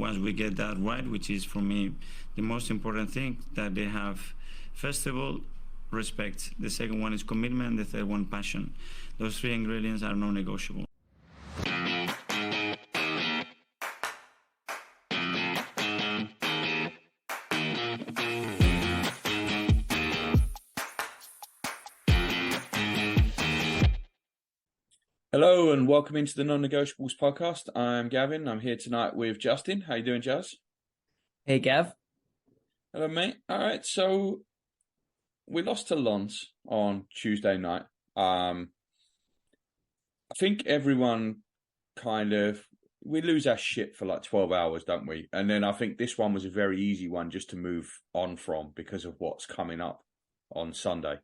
once we get that right, which is for me the most important thing, that they have, first of all, respect. The second one is commitment. The third one, passion. Those three ingredients are non-negotiable. Hello and welcome into the Non-Negotiables podcast. I'm Gavin. I'm here tonight with Justin. How you doing, Juz? Hey, Gav. Hello, mate. All right, so we lost to Lons on Tuesday night. I think everyone we lose our shit for like 12 hours, don't we? And then I think this one was a very easy one just to move on from because of what's coming up on Sunday,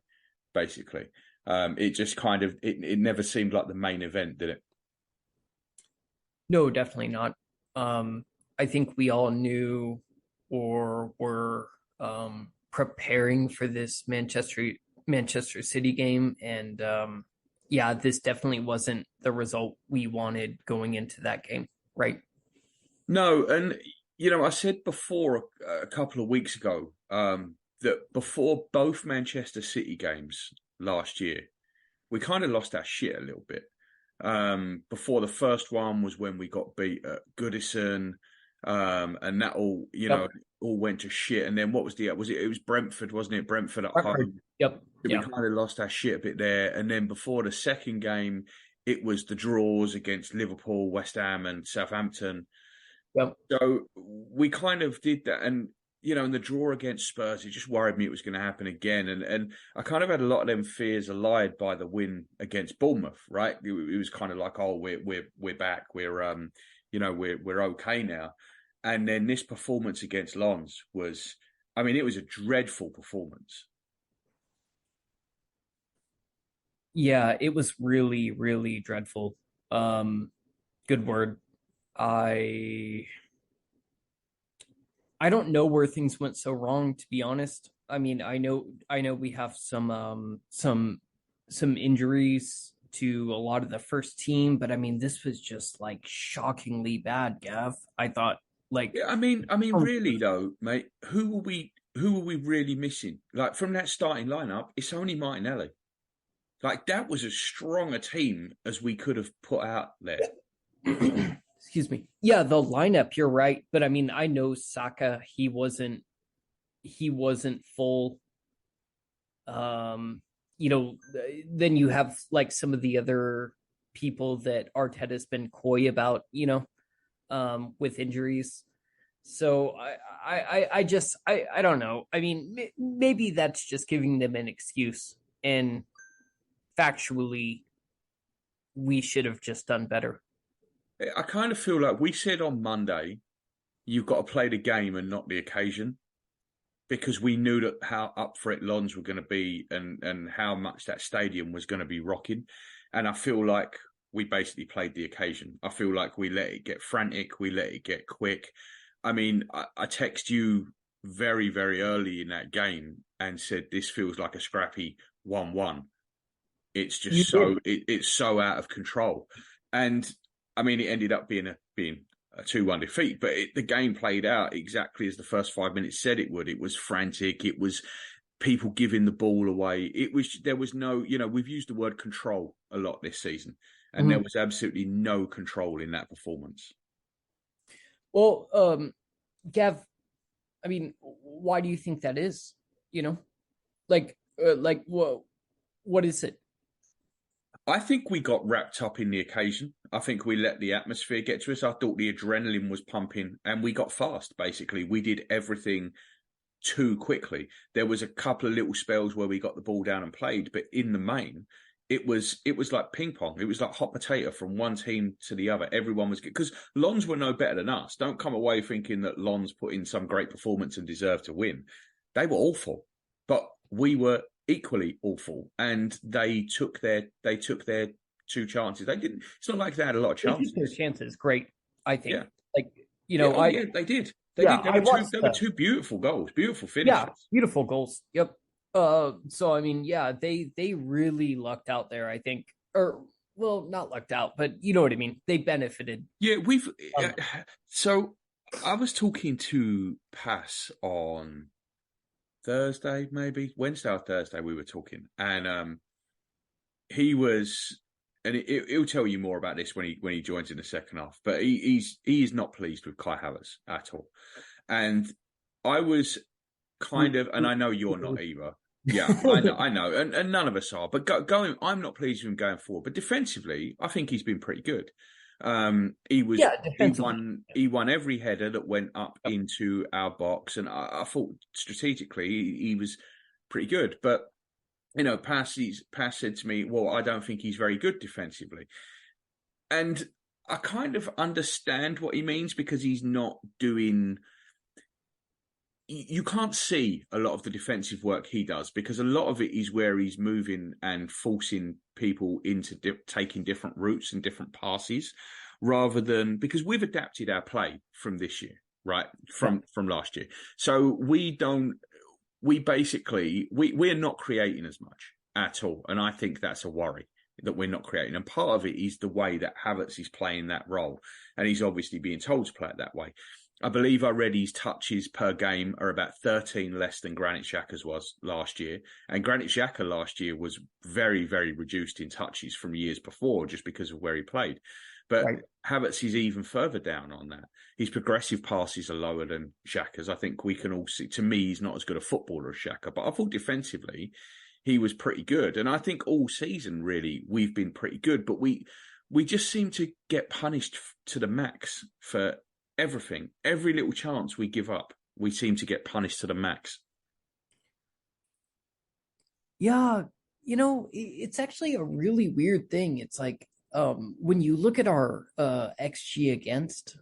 basically. It just it never seemed like the main event, did it? No, definitely not. I think we all knew or were preparing for this Manchester City game, and this definitely wasn't the result we wanted going into that game, right? No, and I said before a couple of weeks ago that before both Manchester City games last year, we kind of lost our shit a little bit. Before the first one was when we got beat at Goodison, and that all went to shit. And then what was it was Brentford, wasn't it? Brentford at home. Yep. We kind of lost our shit a bit there. And then before the second game, it was the draws against Liverpool, West Ham, and Southampton. Yep. So we kind of did that, and in the draw against Spurs, it just worried me it was going to happen again. And I kind of had a lot of them fears allayed by the win against Bournemouth, right? It was kind of like, oh, we're back, we're okay now. And then this performance against Lens was, it was a dreadful performance. Yeah, it was really, really dreadful. Good word. I don't know where things went so wrong, to be honest. I mean, I know we have some injuries to a lot of the first team, but I mean, this was just like shockingly bad, Gav. I thought, like, yeah, really though, mate, who are we really missing? Like from that starting lineup, it's only Martinelli. Like that was as strong a team as we could have put out there. Excuse me. Yeah, the lineup, you're right. But I mean, I know Saka, he wasn't full. Then you have like some of the other people that Arteta's been coy about, with injuries. So I don't know. I mean, maybe that's just giving them an excuse. And factually, we should have just done better. I kind of feel like we said on Monday, you've got to play the game and not the occasion, because we knew that how up for it Lons were going to be and how much that stadium was going to be rocking. And I feel like we basically played the occasion. I feel like we let it get frantic. We let it get quick. I mean, I text you very, very early in that game and said, this feels like a scrappy 1-1. It's just it's so out of control. And I mean, it ended up being a 2-1 defeat, but the game played out exactly as the first 5 minutes said it would. It was frantic. It was people giving the ball away. There was no, we've used the word control a lot this season, and there was absolutely no control in that performance. Well, Gav, I mean, why do you think that is? What is it? I think we got wrapped up in the occasion. I think we let the atmosphere get to us. I thought the adrenaline was pumping and we got fast, basically. We did everything too quickly. There was a couple of little spells where we got the ball down and played, but in the main, it was like ping pong. It was like hot potato from one team to the other. Everyone was good. Because Lons were no better than us. Don't come away thinking that Lons put in some great performance and deserved to win. They were awful, but we were equally awful, and they took their 2 chances. They didn't. It's not like they had a lot of chances. Their chances, great. I think. Yeah. They did. They were 2 beautiful goals, beautiful finishes. Yeah, beautiful goals. Yep. So I mean, yeah, they really lucked out there. I think, or well, not lucked out, but you know what I mean. They benefited. Yeah, so I was talking to Pass on Thursday, maybe Wednesday or Thursday. We were talking, and he was, and he'll tell you more about this when he joins in the second half. But he is not pleased with Kai Havertz at all, and I was kind of, and I know you're not either. Yeah, I know, and none of us are. But going, I'm not pleased with him going forward. But defensively, I think he's been pretty good. He won every header that went up into our box, and I thought strategically he was pretty good. But Pass said to me, "Well, I don't think he's very good defensively," and I kind of understand what he means because he's not doing. You can't see a lot of the defensive work he does because a lot of it is where he's moving and forcing people into taking different routes and different passes rather than because we've adapted our play from this year, right? From last year. So we're not creating as much at all. And I think that's a worry that we're not creating. And part of it is the way that Havertz is playing that role. And he's obviously being told to play it that way. I believe I read his touches per game are about 13 less than Granit Xhaka's was last year. And Granit Xhaka last year was very, very reduced in touches from years before just because of where he played. But Havertz is even further down on that. His progressive passes are lower than Xhaka's. I think we can all see, to me, he's not as good a footballer as Xhaka. But I thought defensively, he was pretty good. And I think all season, really, we've been pretty good. But we just seem to get punished to the max for everything. Every little chance we give up, we seem to get punished to the max. Yeah, it's actually a really weird thing. It's like when you look at our XG against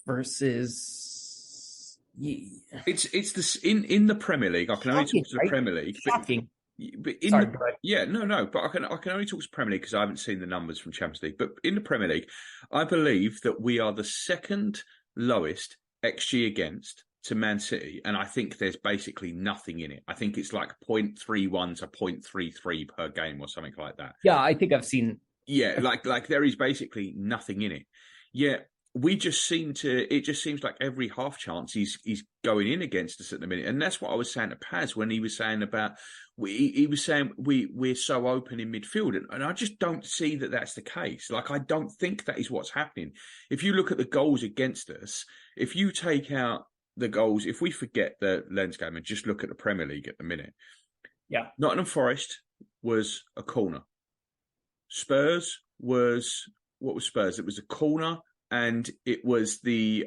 versus it's this in the Premier League. I can only talk to the Premier League. Shocking. But but I can only talk to Premier League because I haven't seen the numbers from Champions League. But in the Premier League, I believe that we are the second lowest XG against to Man City, and I think there's basically nothing in it. I think it's like 0.31 to 0.33 per game or something like that. Yeah, I think I've seen. Yeah, like there is basically nothing in it. Yeah, we just seem to. It just seems like every half chance he's going in against us at the minute, and that's what I was saying to Paz when he was saying about. He was saying we're so open in midfield, and I just don't see that that's the case. Like I don't think that is what's happening. If you look at the goals against us, if you take out the goals, if we forget the Lens game and just look at the Premier League at the minute, Nottingham Forest was a corner. Spurs was what was Spurs? It was a corner, and it was the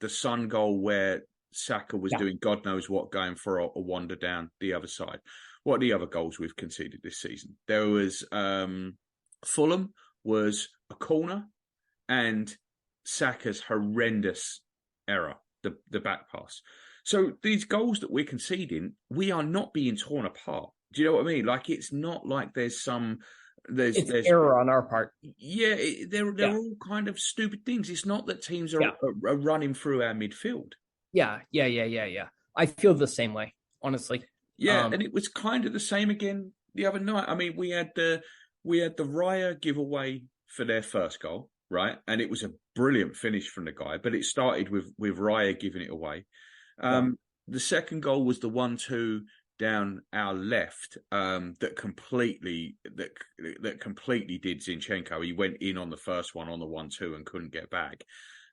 Sun goal where Saka was doing God knows what, going for a wander down the other side. What are the other goals we've conceded this season? There was Fulham was a corner, and Saka's horrendous error, the back pass. So these goals that we're conceding, we are not being torn apart. Do you know what I mean? Like it's not like there's error on our part. Yeah, they're all kind of stupid things. It's not that teams are running through our midfield. Yeah. I feel the same way, honestly. Yeah, and it was kind of the same again the other night. I mean, we had the Raya giveaway for their first goal, right? And it was a brilliant finish from the guy, but it started with Raya giving it away. The second goal was the 1-2 down our left that completely did Zinchenko. He went in on the first one on the 1-2 and couldn't get back.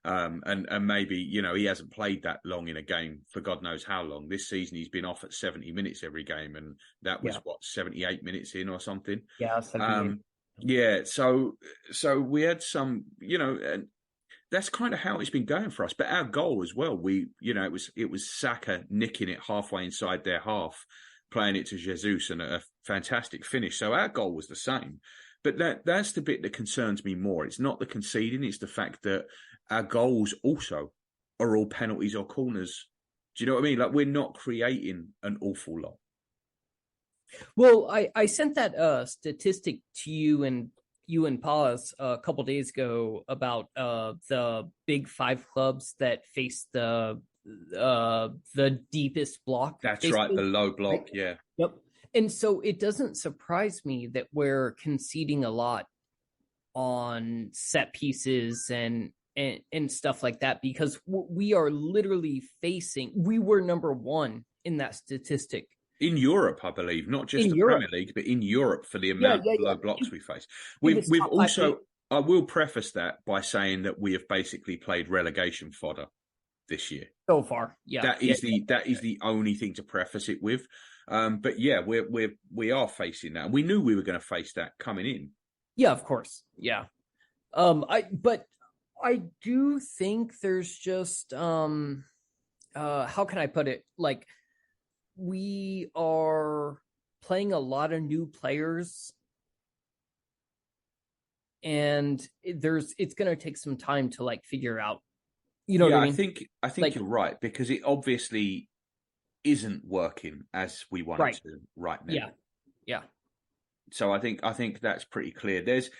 And maybe, he hasn't played that long in a game for God knows how long. This season he's been off at 70 minutes every game, and that was 78 minutes in or something. Yeah, 78. So we had some, and that's kind of how it's been going for us. But our goal as well, it was Saka nicking it halfway inside their half, playing it to Jesus, and a fantastic finish. So our goal was the same. But that's the bit that concerns me more. It's not the conceding, it's the fact that our goals also are all penalties or corners. Do you know what I mean? Like we're not creating an awful lot. Well, I sent that statistic to you and Paulus a couple days ago about the big five clubs that face the deepest block. That's basically. Right, the low block, right? Yeah. Yep. And so it doesn't surprise me that we're conceding a lot on set pieces and and stuff like that, because we are literally we were number one in that statistic. In Europe, I believe, not just In the Europe. Premier League, but in Europe for the amount of low blocks we face. We've top five also, I will preface that by saying that we have basically played relegation fodder this year. So far, yeah. That is the only thing to preface it with. But yeah, we are facing that. And we knew we were going to face that coming in. Yeah, of course. Yeah. But I do think there's just how can I put it? Like, we are playing a lot of new players, and it's going to take some time to like figure out. You know what I mean? I think you're right, because it obviously isn't working as we want it to right now. Yeah. So I think that's pretty clear. There's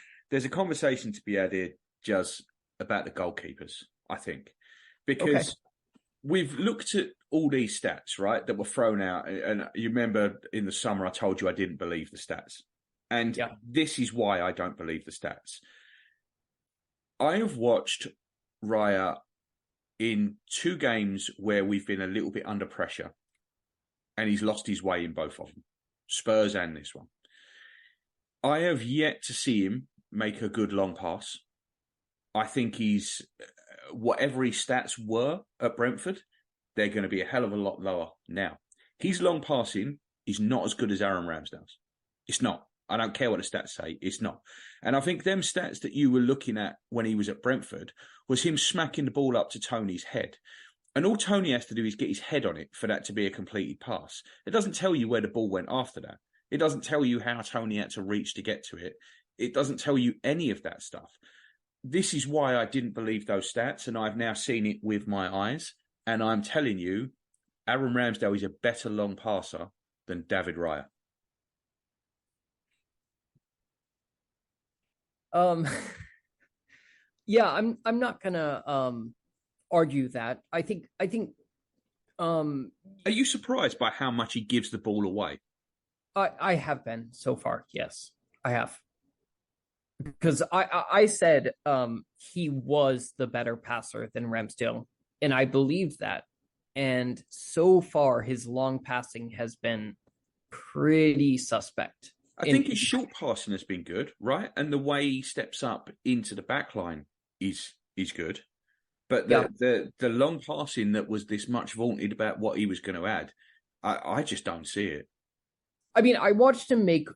a conversation to be had here, Juz, about the goalkeepers, I think, because we've looked at all these stats, right, that were thrown out. And you remember in the summer, I told you I didn't believe the stats. And this is why I don't believe the stats. I have watched Raya in 2 games where we've been a little bit under pressure, and he's lost his way in both of them, Spurs and this one. I have yet to see him make a good long pass. I think he's, whatever his stats were at Brentford, they're going to be a hell of a lot lower now. His long passing is not as good as Aaron Ramsdale's. It's not. I don't care what the stats say. It's not. And I think them stats that you were looking at when he was at Brentford was him smacking the ball up to Tony's head. And all Tony has to do is get his head on it for that to be a completed pass. It doesn't tell you where the ball went after that. It doesn't tell you how Tony had to reach to get to it. It doesn't tell you any of that stuff. This is why I didn't believe those stats, and I've now seen it with my eyes. And I'm telling you, Aaron Ramsdale is a better long passer than David Raya. Yeah, I'm not gonna argue that. I think Are you surprised by how much he gives the ball away? I have been so far. Yes, I have. Because I said he was the better passer than Ramsdale, and I believed that. And so far, his long passing has been pretty suspect. I think his short passing has been good, right? And the way he steps up into the back line is good. But the long passing that was this much vaunted about what he was going to add, I just don't see it. I mean, I watched him make...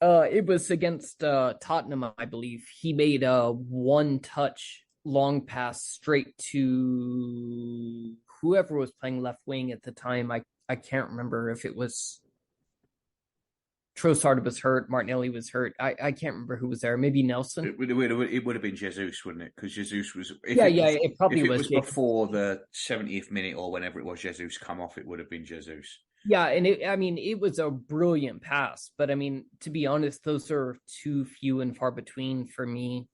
it was against Tottenham, I believe. He made a one-touch long pass straight to whoever was playing left wing at the time. I can't remember if it was Trossard was hurt, Martinelli was hurt. I can't remember who was there. Maybe Nelson. It would have been Jesus, wouldn't it? Because Jesus was. It probably was before the 70th minute or whenever it was. Jesus come off. It would have been Jesus. Yeah, and it was a brilliant pass, but I mean, to be honest, those are too few and far between for me.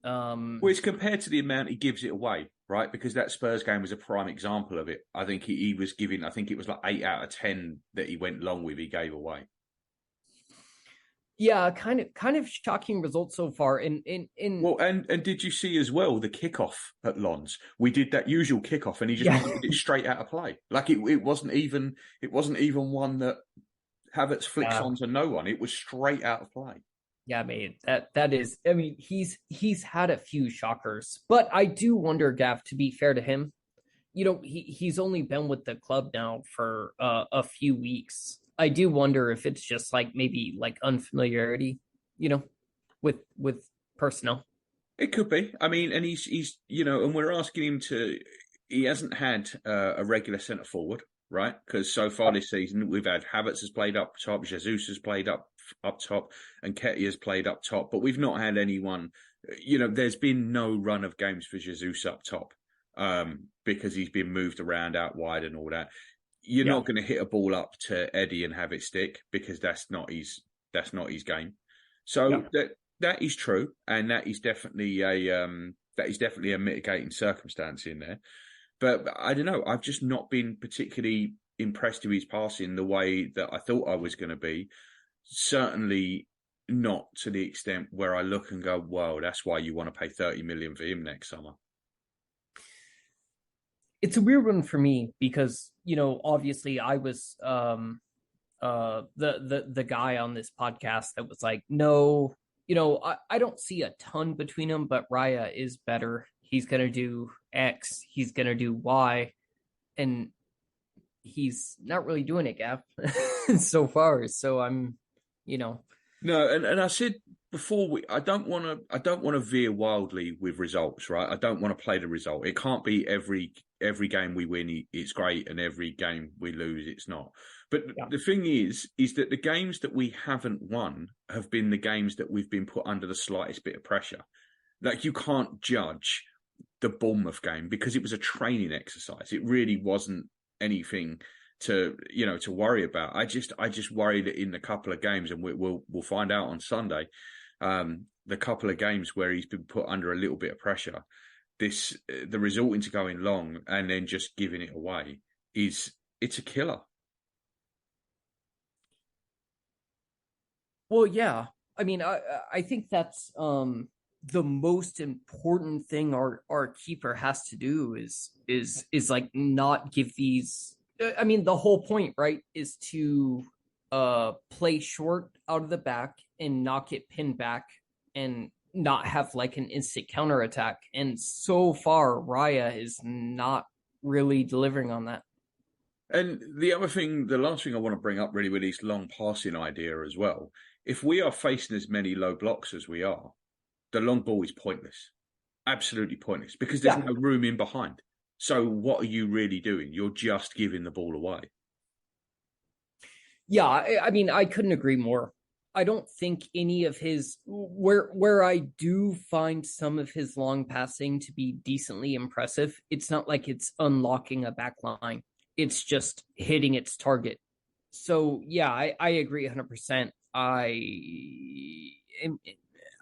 Well, it's compared to the amount he gives it away, right? Because that Spurs game was a prime example of it. I think he was giving. I think it was like 8 out of 10 that he went long with. He gave away. Yeah, kind of shocking results so far. And did you see as well the kickoff at Lons? We did that usual kickoff, and he just did it straight out of play. Like it wasn't even one that Havertz flicks onto no one. It was straight out of play. Yeah, I mean that is. I mean, he's had a few shockers, but I do wonder, Gav. To be fair to him, you know, he's only been with the club now for a few weeks. I do wonder if it's just like maybe like unfamiliarity, you know, with personnel. It could be. I mean, and he's you know, and we're asking him to. He hasn't had a regular centre forward, right? Because so far this season we've had Havertz has played up top, Jesus has played up top, and Ketty has played up top, but we've not had anyone. You know, there's been no run of games for Jesus up top because he's been moved around out wide and all that. You're not going to hit a ball up to Eddie and have it stick because that's not his game. So that is true, and that is definitely a mitigating circumstance in there. But I don't know. I've just not been particularly impressed with his passing the way that I thought I was going to be. Certainly not to the extent where I look and go, "Whoa, that's why you want to pay 30 million for him next summer." It's a weird one for me because, obviously I was the guy on this podcast that was like, no, I don't see a ton between them, but Raya is better. He's gonna do X, he's gonna do Y, and he's not really doing it, Gav, so far. So I'm, No, and I said before, I don't want to veer wildly with results, right? I don't want to play the result. It can't be every game we win, it's great, and every game we lose, it's not. But the thing is that the games that we haven't won have been the games that we've been put under the slightest bit of pressure. Like, you can't judge the Bournemouth game because it was a training exercise. It really wasn't anything to worry about. I just worry that in the couple of games, and we'll find out on Sunday, the couple of games where he's been put under a little bit of pressure, the result into going long and then just giving it away it's a killer. Well, yeah. I mean, I think that's the most important thing our keeper has to do is like not give these. I mean, the whole point, right, is to play short out of the back and not get pinned back and not have like an instant counterattack. And so far, Raya is not really delivering on that. And the last thing I want to bring up really with this long passing idea as well, if we are facing as many low blocks as we are, the long ball is pointless. Absolutely pointless, because there's no room in behind. So what are you really doing? You're just giving the ball away. Yeah, I mean, I couldn't agree more. I don't think any of his where I do find some of his long passing to be decently impressive, it's not like it's unlocking a back line. It's just hitting its target. So yeah, I agree 100%.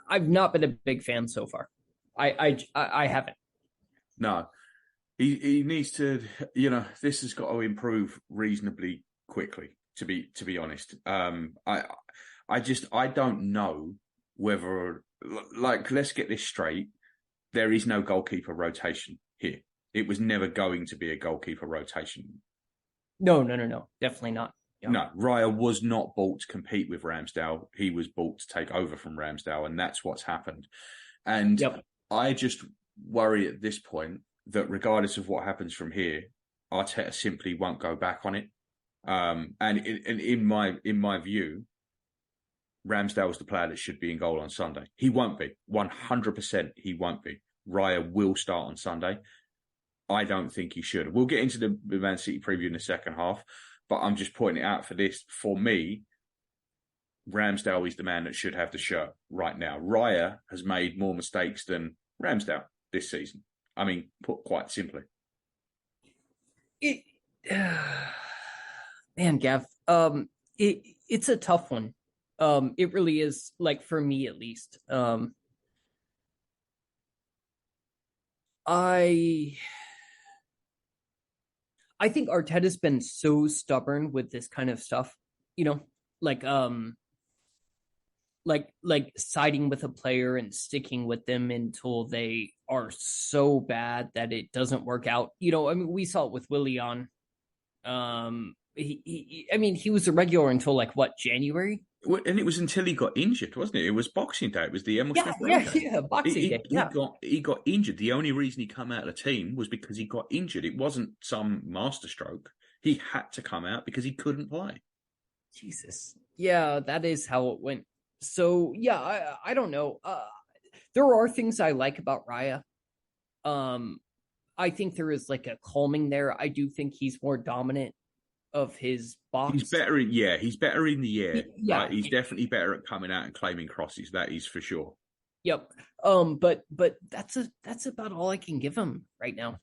I've not been a big fan so far. I haven't. No. He needs to, this has got to improve reasonably quickly, to be honest. I don't know whether, like, let's get this straight. There is no goalkeeper rotation here. It was never going to be a goalkeeper rotation. No. Definitely not. Yeah. No, Raya was not bought to compete with Ramsdale. He was bought to take over from Ramsdale, and that's what's happened. And I just worry at this point that regardless of what happens from here, Arteta simply won't go back on it. And in my view, Ramsdale is the player that should be in goal on Sunday. He won't be. 100% he won't be. Raya will start on Sunday. I don't think he should. We'll get into the Man City preview in the second half, but I'm just pointing it out for this. For me, Ramsdale is the man that should have the shirt right now. Raya has made more mistakes than Ramsdale this season. I mean, put quite simply. Man, Gav, it's a tough one. It really is, like, for me at least. I think Arteta's been so stubborn with this kind of stuff, like siding with a player and sticking with them until they are so bad that it doesn't work out. I mean, we saw it with Willian. He was a regular until like what, January? And it was until he got injured, wasn't it? It was Boxing Day. It was the Emil Smith Day. Boxing Day. He got injured. The only reason he came out of the team was because he got injured. It wasn't some masterstroke. He had to come out because he couldn't play. Jesus. Yeah, that is how it went. So yeah, I don't know. There are things I like about Raya. I think there is like a calming there. I do think he's more dominant of his box. He's better in the air. Yeah, right? He's definitely better at coming out and claiming crosses. That is for sure. Yep. But that's about all I can give him right now.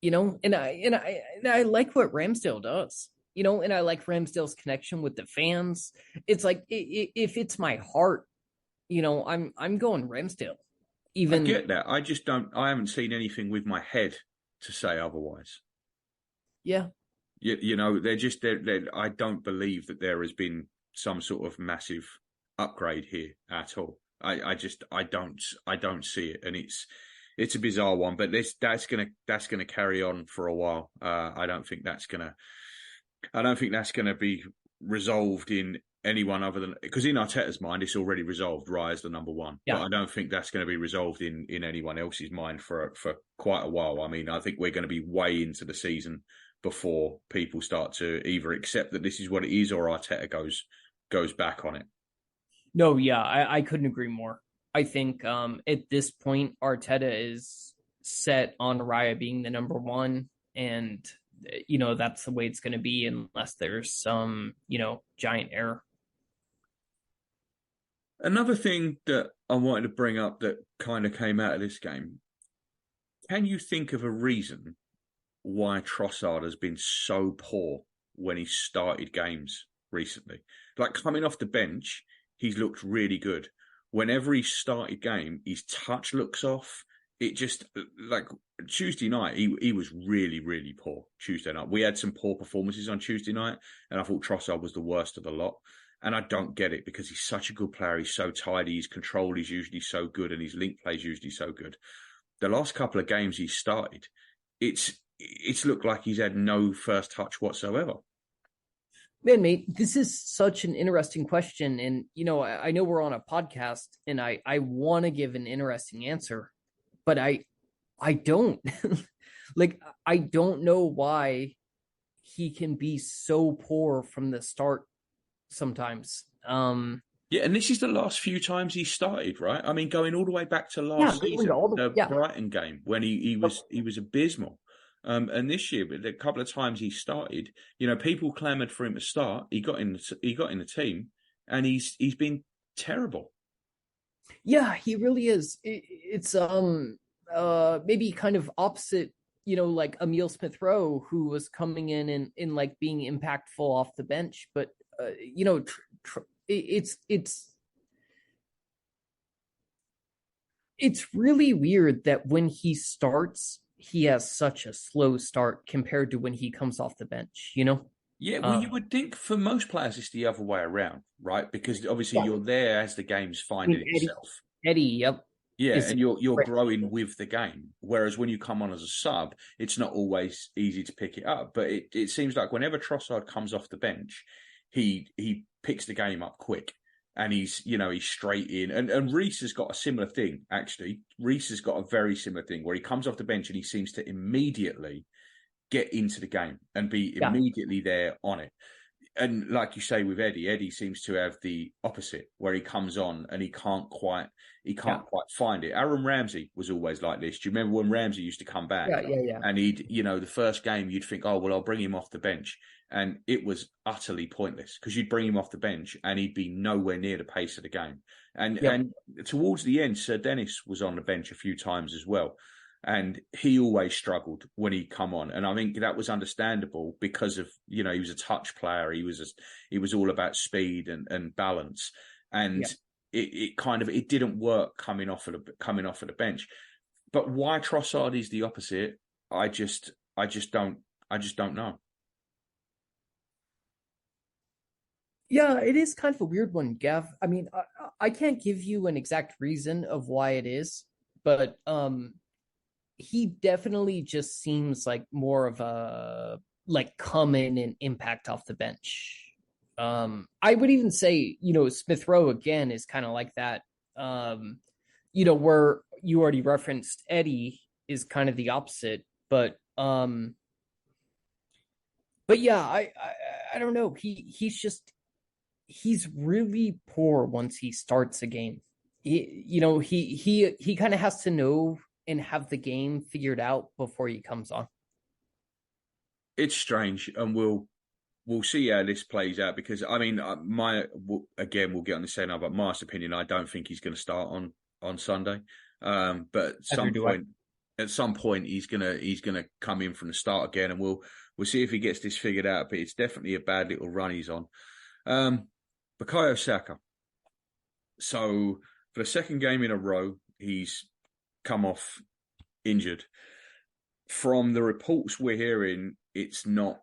And I like what Ramsdale does. And I like Ramsdale's connection with the fans. It's like, if it's my heart, I'm going Ramsdale. I get that. I haven't seen anything with my head to say otherwise. Yeah. They're I don't believe that there has been some sort of massive upgrade here at all. I don't see it, and it's a bizarre one. But that's gonna carry on for a while. I don't think that's gonna be resolved in anyone other than, because in Arteta's mind it's already resolved. Raya's the number one, but I don't think that's going to be resolved in anyone else's mind for quite a while. I mean, I think we're going to be way into the season before people start to either accept that this is what it is, or Arteta goes back on it. No, yeah, I couldn't agree more. I think at this point, Arteta is set on Raya being the number one, and that's the way it's going to be unless there's some giant error. Another thing that I wanted to bring up that kind of came out of this game: can you think of a reason why Trossard has been so poor when he started games recently? Like, coming off the bench, he's looked really good. Whenever he started game, his touch looks off. It just, like, Tuesday night, he was really, really poor Tuesday night. We had some poor performances on Tuesday night, and I thought Trossard was the worst of the lot. And I don't get it, because he's such a good player. He's so tidy. His control is usually so good, and his link play is usually so good. The last couple of games he started, it's looked like he's had no first touch whatsoever. Man, mate, this is such an interesting question. And, I know we're on a podcast, and I want to give an interesting answer, but I don't. Like, I don't know why he can be so poor from the start sometimes. Yeah, and this is the last few times he started, right? I mean, going all the way back to last season, the Brighton game, when he was abysmal. And this year, a couple of times he started, people clamoured for him to start. He got in the team, and he's been terrible. Yeah, he really is. It's maybe kind of opposite, like Emile Smith-Rowe, who was coming in and like being impactful off the bench, but it's really weird that when he starts, he has such a slow start compared to when he comes off the bench, Yeah, well, you would think for most players it's the other way around, right? Because obviously you're there as the game's finding itself. Eddie, yep. Yeah, and you're growing with the game. Whereas when you come on as a sub, it's not always easy to pick it up. But it seems like whenever Trossard comes off the bench, he picks the game up quick. And he's straight in. And Reece has got a similar thing, actually. Reece has got a very similar thing where he comes off the bench and he seems to immediately get into the game and be immediately there on it. And like you say with Eddie seems to have the opposite, where he comes on and he can't quite find it. Aaron Ramsey was always like this. Do you remember when Ramsey used to come back? Yeah. And he'd, the first game you'd think, oh, well, I'll bring him off the bench. And it was utterly pointless, because you'd bring him off the bench and he'd be nowhere near the pace of the game. And towards the end, Sir Dennis was on the bench a few times as well. And he always struggled when he'd come on. And I think that was understandable because of, he was a touch player. He was all about speed and balance. And it didn't work coming off of the bench. But why Trossard is the opposite, I just don't know. Yeah, it is kind of a weird one, Gav. I mean, I can't give you an exact reason of why it is, but he definitely just seems like more of a come in and impact off the bench. I would even say, Smith-Rowe again is kind of like that. Where you already referenced Eddie is kind of the opposite, but yeah, I don't know. He's really poor once he starts a game. He kind of has to know and have the game figured out before he comes on. It's strange, and we'll see how this plays out, because I mean, we'll get on the same now, but my opinion, I don't think he's going to start on Sunday. But at some point he's gonna come in from the start again, and we'll see if he gets this figured out. But it's definitely a bad little run he's on. Bukayo Saka. So for the second game in a row, he's come off injured. From the reports we're hearing, it's not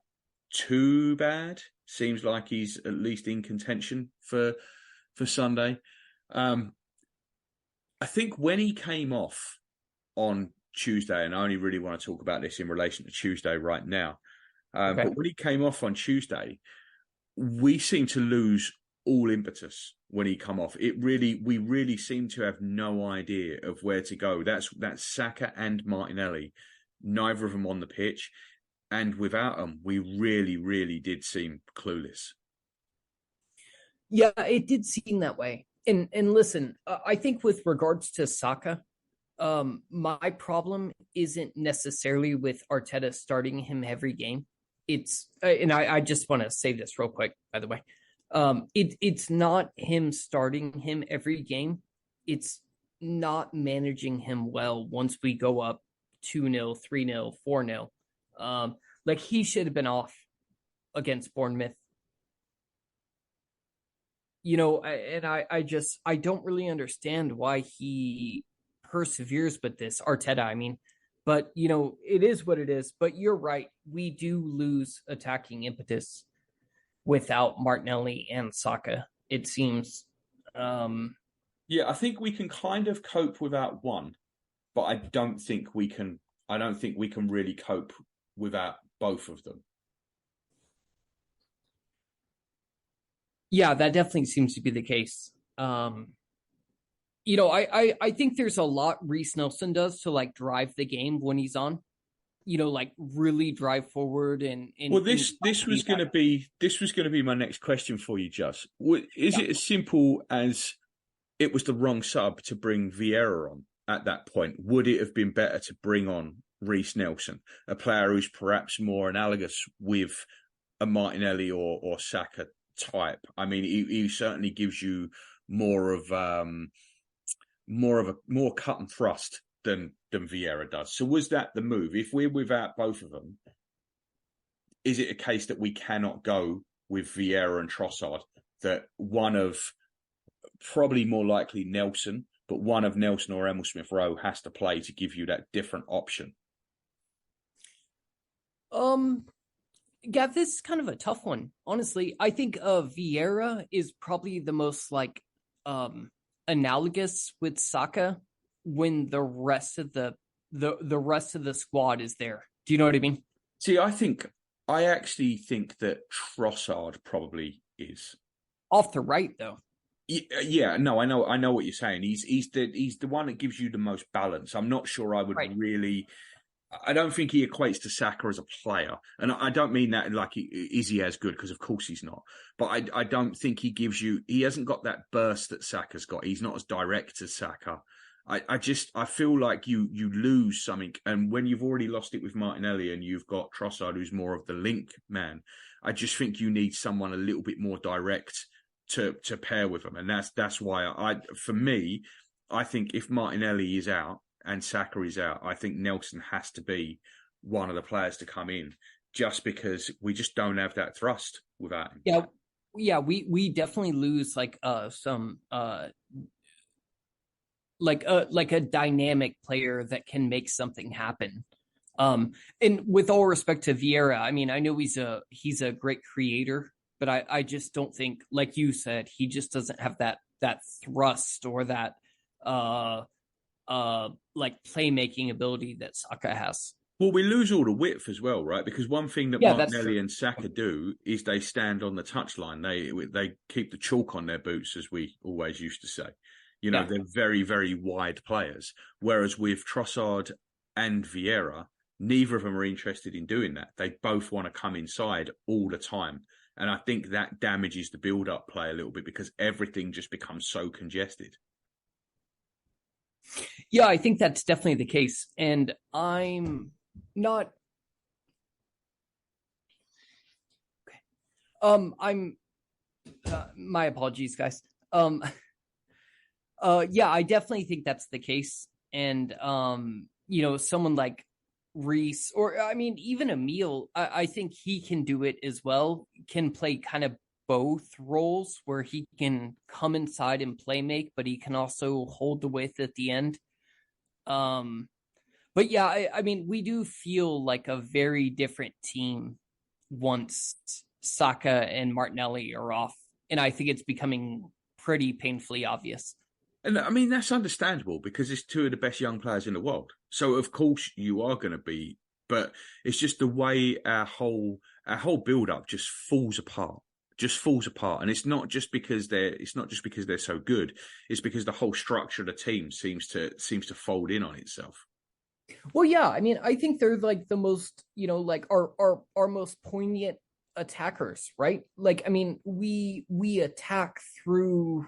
too bad. Seems like he's at least in contention for for Sunday. I think when he came off on Tuesday, and I only really want to talk about this in relation to Tuesday right now, but when he came off on Tuesday, we seemed to lose all impetus when he come off. We really seem to have no idea of where to go. That's Saka and Martinelli, neither of them on the pitch, and without them, we really, really did seem clueless. Yeah, it did seem that way. And listen, I think with regards to Saka, my problem isn't necessarily with Arteta starting him every game. It's and I just want to say this real quick, by the way. It's not him starting him every game. It's not managing him well once we go up 2-0, 3-0, 4-0. Like he should have been off against Bournemouth. You know, and I don't really understand why he perseveres with this, Arteta, I mean. But, you know, it is what it is. But you're right. We do lose attacking impetus without Martinelli and Saka, it seems. Yeah, I think we can kind of cope without one, but I don't think we can really cope without both of them. Yeah, that definitely seems to be the case. You know, I think there's a lot Reece Nelson does to like drive the game when he's on. You know, like really drive forward and well, this was going to be my next question for you, Juz. Is it as simple as it was the wrong sub to bring Vieira on at that point? Would it have been better to bring on Reece Nelson, a player who's perhaps more analogous with a Martinelli or Saka type? I mean, he certainly gives you more cut and thrust than Vieira does. So was that the move? If we're without both of them, is it a case that we cannot go with Vieira and Trossard, that one of probably more likely Nelson, but one of Nelson or Emil Smith-Rowe has to play to give you that different option? Gav, this is kind of a tough one. Honestly, I think Vieira is probably the most like analogous with Saka when the rest of the squad is there. Do you know what I mean? See, I actually think that Trossard probably is off the right though. Yeah, no, I know what you're saying. He's the one that gives you the most balance. I'm not sure I would really. I don't think he equates to Saka as a player, and I don't mean that like is he as good, because of course he's not. But I don't think he gives you. He hasn't got that burst that Saka's got. He's not as direct as Saka. I feel like you lose something, and when you've already lost it with Martinelli and you've got Trossard, who's more of the link man, I just think you need someone a little bit more direct to pair with him, and that's why for me, I think if Martinelli is out and Saka is out, I think Nelson has to be one of the players to come in, just because we just don't have that thrust without him. Yeah, we definitely lose like some like a dynamic player that can make something happen. And with all respect to Vieira, I mean, I know he's a great creator, but I just don't think, like you said, he just doesn't have that thrust or that like playmaking ability that Saka has. Well, we lose all the width as well, right? Because one thing that Martinelli and Saka do is they stand on the touchline. They keep the chalk on their boots, as we always used to say. You know, they're very, very wide players. Whereas with Trossard and Vieira, neither of them are interested in doing that. They both want to come inside all the time. And I think that damages the build-up play a little bit, because everything just becomes so congested. Yeah, I think that's definitely the case. And I'm not... I'm... my apologies, guys. Yeah, I definitely think that's the case. And, you know, someone like Reece, or I mean, even Emil, I think he can do it as well, can play kind of both roles where he can come inside and play make, but he can also hold the width at the end. But yeah, I mean, we do feel like a very different team once Saka and Martinelli are off. And I think it's becoming pretty painfully obvious. And I mean, that's understandable because it's two of the best young players in the world. So of course you are going to be, but it's just the way our whole build up just falls apart. And it's not just because they're so good. It's because the whole structure of the team seems to fold in on itself. Well, yeah, I mean, I think they're like the most, like our most poignant attackers, right? Like, I mean, we attack through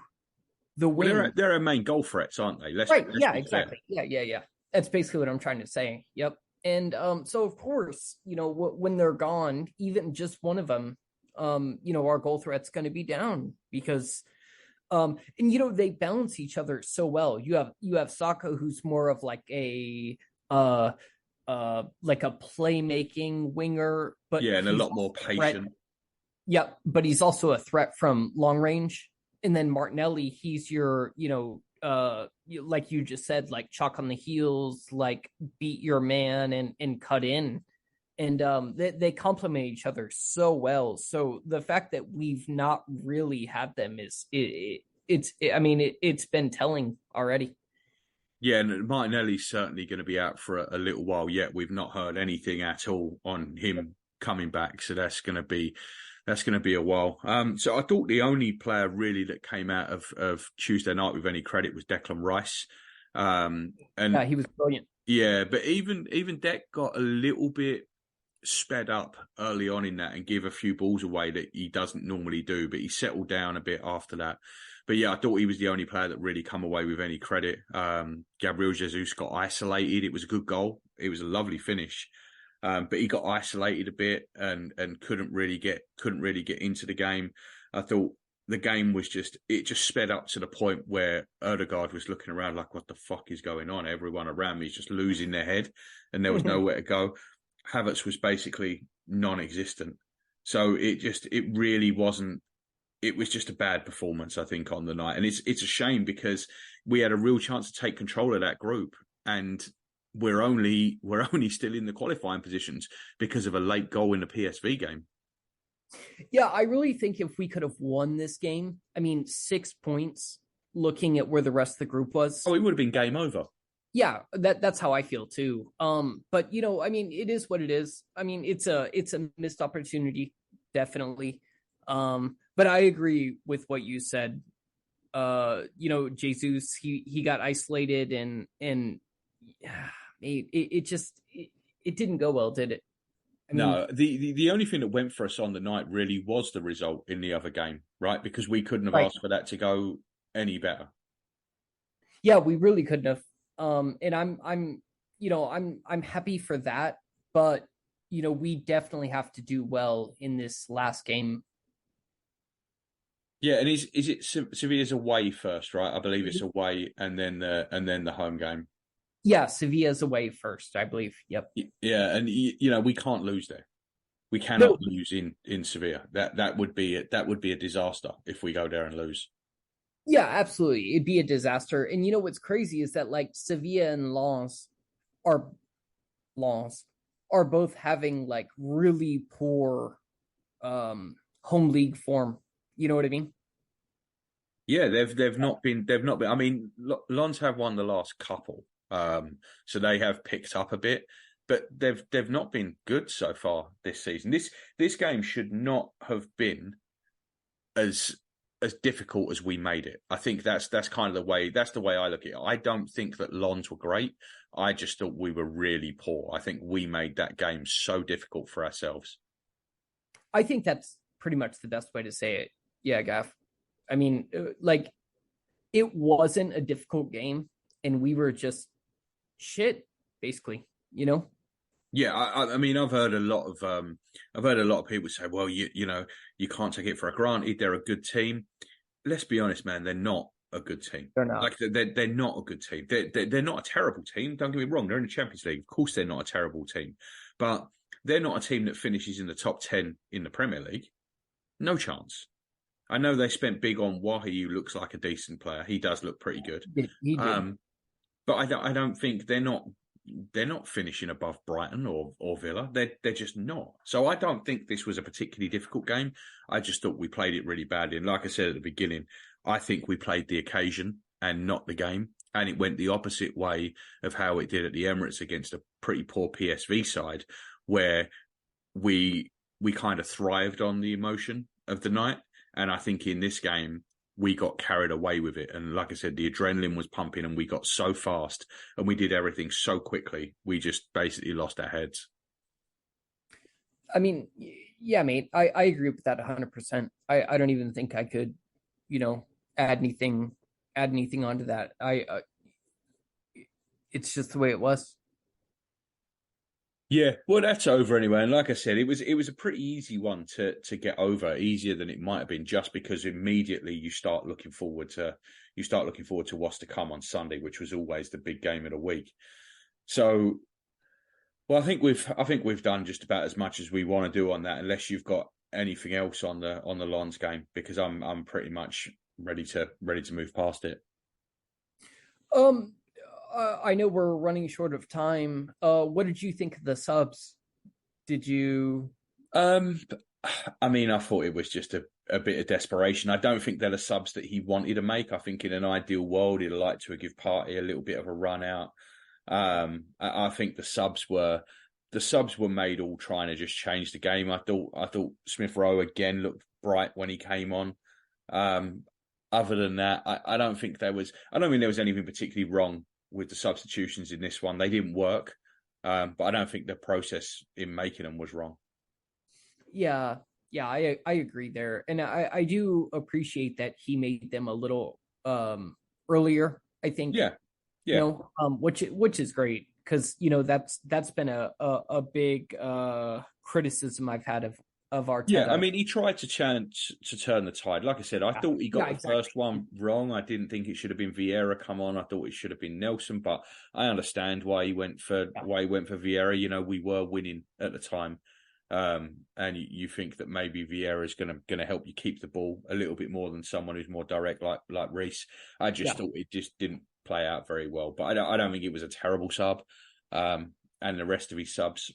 the wing. Well, they're our main goal threats, aren't they? Right. Yeah, exactly. Yeah. That's basically what I'm trying to say. Yep. And so of course, when they're gone, even just one of them, our goal threat's going to be down because, and they balance each other so well. You have Saka, who's more of like a playmaking winger, but yeah, and a lot more patient. Yep, but he's also a threat from long range. And then Martinelli, he's your, like you just said, like chalk on the heels, like beat your man and cut in. And they complement each other so well. So the fact that we've not really had them it's been telling already. Yeah, and Martinelli's certainly going to be out for a little while yet. We've not heard anything at all on him coming back, so that's going to be a while. So I thought the only player really that came out of Tuesday night with any credit was Declan Rice. And yeah, he was brilliant. Yeah, but even Dec got a little bit sped up early on in that and give a few balls away that he doesn't normally do, but he settled down a bit after that. But yeah, I thought he was the only player that really come away with any credit. Gabriel Jesus got isolated. It was a good goal. It was a lovely finish. But he got isolated a bit and couldn't really get into the game. I thought the game was just sped up to the point where Ødegaard was looking around like, what the fuck is going on? Everyone around me is just losing their head and there was nowhere to go. Havertz was basically non-existent. So it really wasn't. It was just a bad performance, I think, on the night. And it's a shame because we had a real chance to take control of that group and we're only still in the qualifying positions because of a late goal in the PSV game. Yeah, I really think if we could have won this game, 6 points, looking at where the rest of the group was. Oh, it would have been game over. Yeah, that's how I feel too. But it is what it is. It's a missed opportunity, definitely. But I agree with what you said. Jesus, he got isolated and it didn't go well, did it? No, the only thing that went for us on the night really was the result in the other game, right? Because we couldn't have asked for that to go any better. Yeah, we really couldn't have. And I'm happy for that, but we definitely have to do well in this last game. Yeah, and is it Sevilla's away first, right? I believe it's away and then the home game. Yeah, Sevilla's away first, I believe. Yep. Yeah, and we can't lose there. We cannot lose in Sevilla. That would be a disaster if we go there and lose. Yeah, absolutely. It'd be a disaster. And what's crazy is that like Sevilla and Lens are both having like really poor home league form. You know what I mean? Yeah, they've not been. I mean, Lens have won the last couple, so they have picked up a bit, but they've not been good so far this season. This game should not have been as difficult as we made it. I think that's kind of the way I look at it. I don't think that Lens were great. I just thought we were really poor. I think we made that game so difficult for ourselves. I think that's pretty much the best way to say it. Yeah, Gav. It wasn't a difficult game, and we were just shit, basically. Yeah, I mean, I've heard a lot of people say, well, you can't take it for granted. They're a good team. Let's be honest, man. They're not a good team. They're not. Like they're not a good team. They're not a terrible team. Don't get me wrong. They're in the Champions League. Of course, they're not a terrible team, but they're not a team that finishes in the top 10 in the Premier League. No chance. I know they spent big on Wahyu. Looks like a decent player. He does look pretty good. He did. But I don't think they're not finishing above Brighton or Villa. They're just not. So I don't think this was a particularly difficult game. I just thought we played it really badly. And like I said at the beginning, I think we played the occasion and not the game. And it went the opposite way of how it did at the Emirates against a pretty poor PSV side, where we kind of thrived on the emotion of the night. And I think in this game, we got carried away with it. And like I said, the adrenaline was pumping and we got so fast and we did everything so quickly. We just basically lost our heads. I mean, yeah, mate, I agree with that 100%. I don't even think I could, add anything onto that. It's just the way it was. Yeah, well, that's over anyway. And like I said, it was a pretty easy one to get over, easier than it might have been, just because immediately you start looking forward to what's to come on Sunday, which was always the big game of the week. So, well, I think we've done just about as much as we want to do on that, unless you've got anything else on the Lons game, because I'm pretty much ready to move past it. I know we're running short of time. What did you think of the subs? Did you? I mean, I thought it was just a bit of desperation. I don't think they're the subs that he wanted to make. I think in an ideal world, he'd like to give Partey a little bit of a run out. I think the subs were made all trying to just change the game. I thought Smith Rowe again looked bright when he came on. Other than that, I don't think there was anything particularly wrong with the substitutions in this one. They didn't work, but I don't think the process in making them was wrong. Yeah, I agree there, and I do appreciate that he made them a little earlier. I think, which is great, because that's been a big criticism I've had of Arteta. Yeah, I mean, he tried to turn the tide. Like I said, I thought he got the first one wrong. I didn't think it should have been Vieira come on. I thought it should have been Nelson, but I understand why he went for Vieira. We were winning at the time, and you think that maybe Vieira is going to help you keep the ball a little bit more than someone who's more direct like Reece. I just thought it just didn't play out very well. But I don't think it was a terrible sub, and the rest of his subs,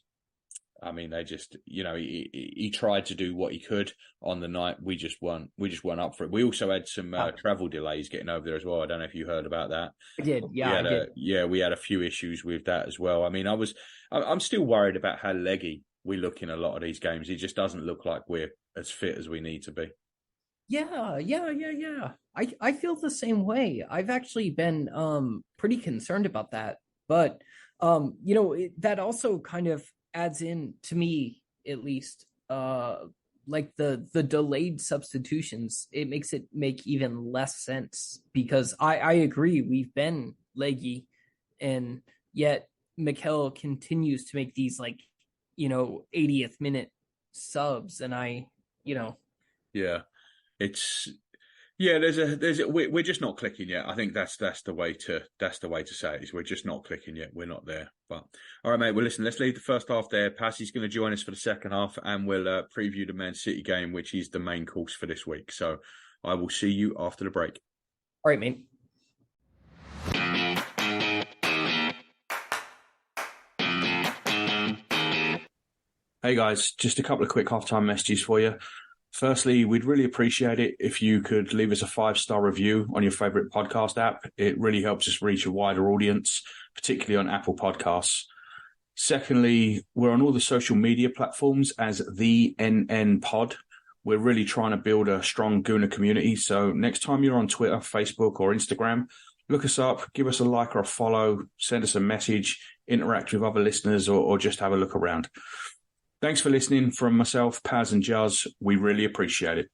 I mean, they just, he tried to do what he could on the night. We just weren't up for it. We also had some travel delays getting over there as well. I don't know if you heard about that. I did. Yeah, I did. We had a few issues with that as well. I mean, I'm still worried about how leggy we look in a lot of these games. It just doesn't look like we're as fit as we need to be. Yeah. I feel the same way. I've actually been pretty concerned about that. But that also kind of adds in, to me at least, like the delayed substitutions. It makes it make even less sense, because I agree we've been leggy, and yet Mikel continues to make these 80th minute subs, and we're just not clicking yet. I think that's the way to say it, is we're just not clicking yet. We're not there. But all right, mate. Well, listen, let's leave the first half there. Passy's going to join us for the second half, and we'll preview the Man City game, which is the main course for this week. So I will see you after the break. All right, mate. Hey guys, just a couple of quick halftime messages for you. Firstly, we'd really appreciate it if you could leave us a 5-star review on your favorite podcast app. It really helps us reach a wider audience, particularly on Apple Podcasts. Secondly, we're on all the social media platforms as the NN Pod. We're really trying to build a strong Gooner community. So next time you're on Twitter, Facebook, or Instagram, look us up, give us a like or a follow, send us a message, interact with other listeners, or just have a look around. Thanks for listening from myself, Paz and Juz. We really appreciate it.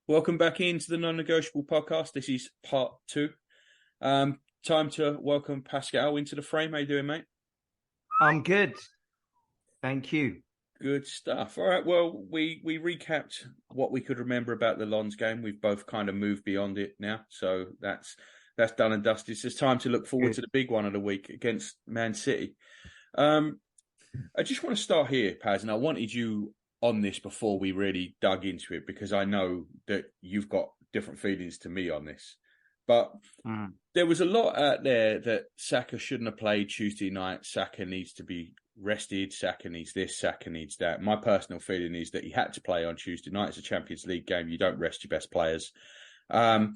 Welcome back into the Non-Negotiable podcast. This is part 2. Time to welcome Pascal into the frame. How you doing, mate? I'm good. Thank you. Good stuff. All right. Well, we recapped what we could remember about the Lons game. We've both kind of moved beyond it now. So that's done and dusted. It's time to look forward to the big one of the week against Man City. I just want to start here, Paz, and I wanted you on this before we really dug into it, because I know that you've got different feelings to me on this. But there was a lot out there that Saka shouldn't have played Tuesday night. Saka needs to be rested, Saka needs this, Saka needs that. My personal feeling is that he had to play on Tuesday night. It's a Champions League game. You don't rest your best players. Paz,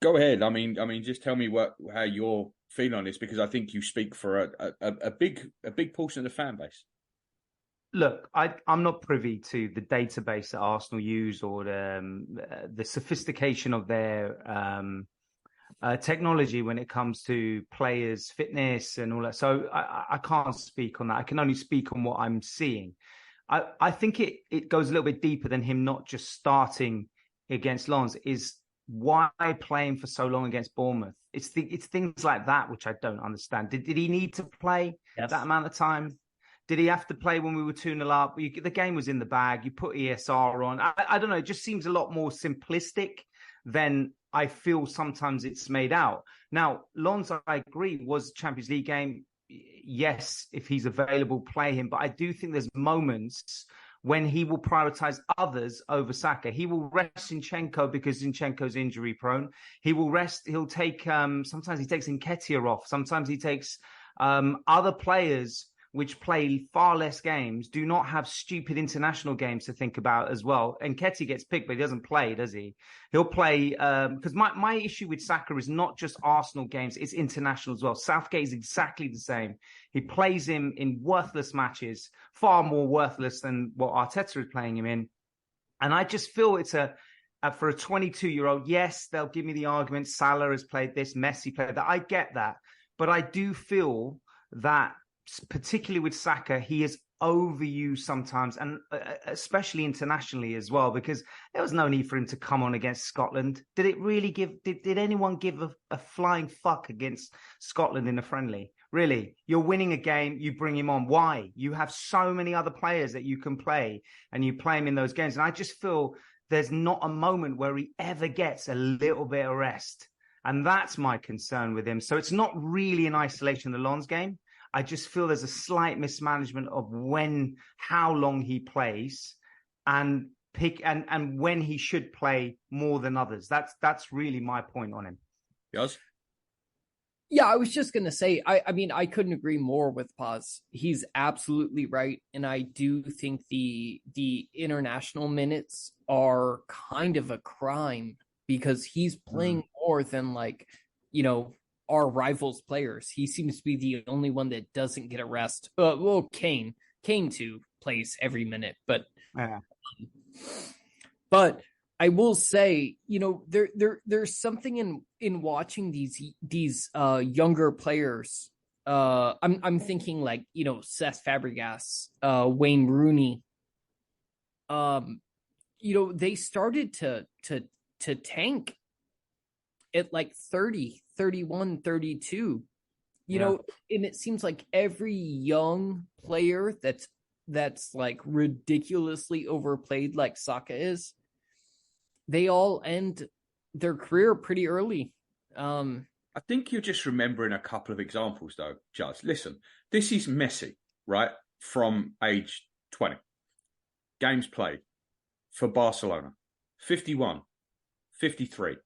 go ahead. I mean, just tell me how you're feeling on this, because I think you speak for a big portion of the fan base. Look, I'm not privy to the database that Arsenal use or the sophistication of their technology when it comes to players' fitness and all that. So I can't speak on that. I can only speak on what I'm seeing. I think it goes a little bit deeper than him not just starting against Lens. Is why playing for so long against Bournemouth? It's things like that which I don't understand. Did he need to play that amount of time? Did he have to play when we were 2-0 up? The game was in the bag. You put ESR on. I don't know. It just seems a lot more simplistic than I feel sometimes it's made out. Now, Lens, I agree, was Champions League game. Yes, if he's available, play him. But I do think there's moments when he will prioritize others over Saka. He will rest Zinchenko because Zinchenko's injury prone. He'll take, sometimes he takes Nketiah off. Sometimes he takes other players which play far less games, do not have stupid international games to think about as well. And Nketiah gets picked, but he doesn't play, does he? He'll play, because my issue with Saka is not just Arsenal games, it's international as well. Southgate is exactly the same. He plays him in worthless matches, far more worthless than what Arteta is playing him in. And I just feel it's for a 22-year-old, yes, they'll give me the argument, Salah has played this, Messi played that. I get that. But I do feel that particularly with Saka, he is overused sometimes, and especially internationally as well, because there was no need for him to come on against Scotland. Did it really did anyone give a flying fuck against Scotland in a friendly? Really? You're winning a game, you bring him on. Why? You have so many other players that you can play, and you play him in those games. And I just feel there's not a moment where he ever gets a little bit of rest. And that's my concern with him. So it's not really in isolation, the Lens game. I just feel there's a slight mismanagement of how long he plays and when he should play more than others. That's really my point on him. Yes. Yeah, I was just gonna say, I mean, I couldn't agree more with Paz. He's absolutely right, and I do think the international minutes are kind of a crime because he's playing more than our rivals' players. He seems to be the only one that doesn't get a rest. Well, Kane too plays every minute, but but I will say, there's something in watching these younger players. I'm thinking Cesc Fabregas, Wayne Rooney. They started to tank at 30, 31, 32, and it seems like every young player that's ridiculously overplayed like Saka is, they all end their career pretty early. I think you're just remembering a couple of examples though, Juz. Listen, this is Messi, right? From age 20. Games played for Barcelona, 51, 53,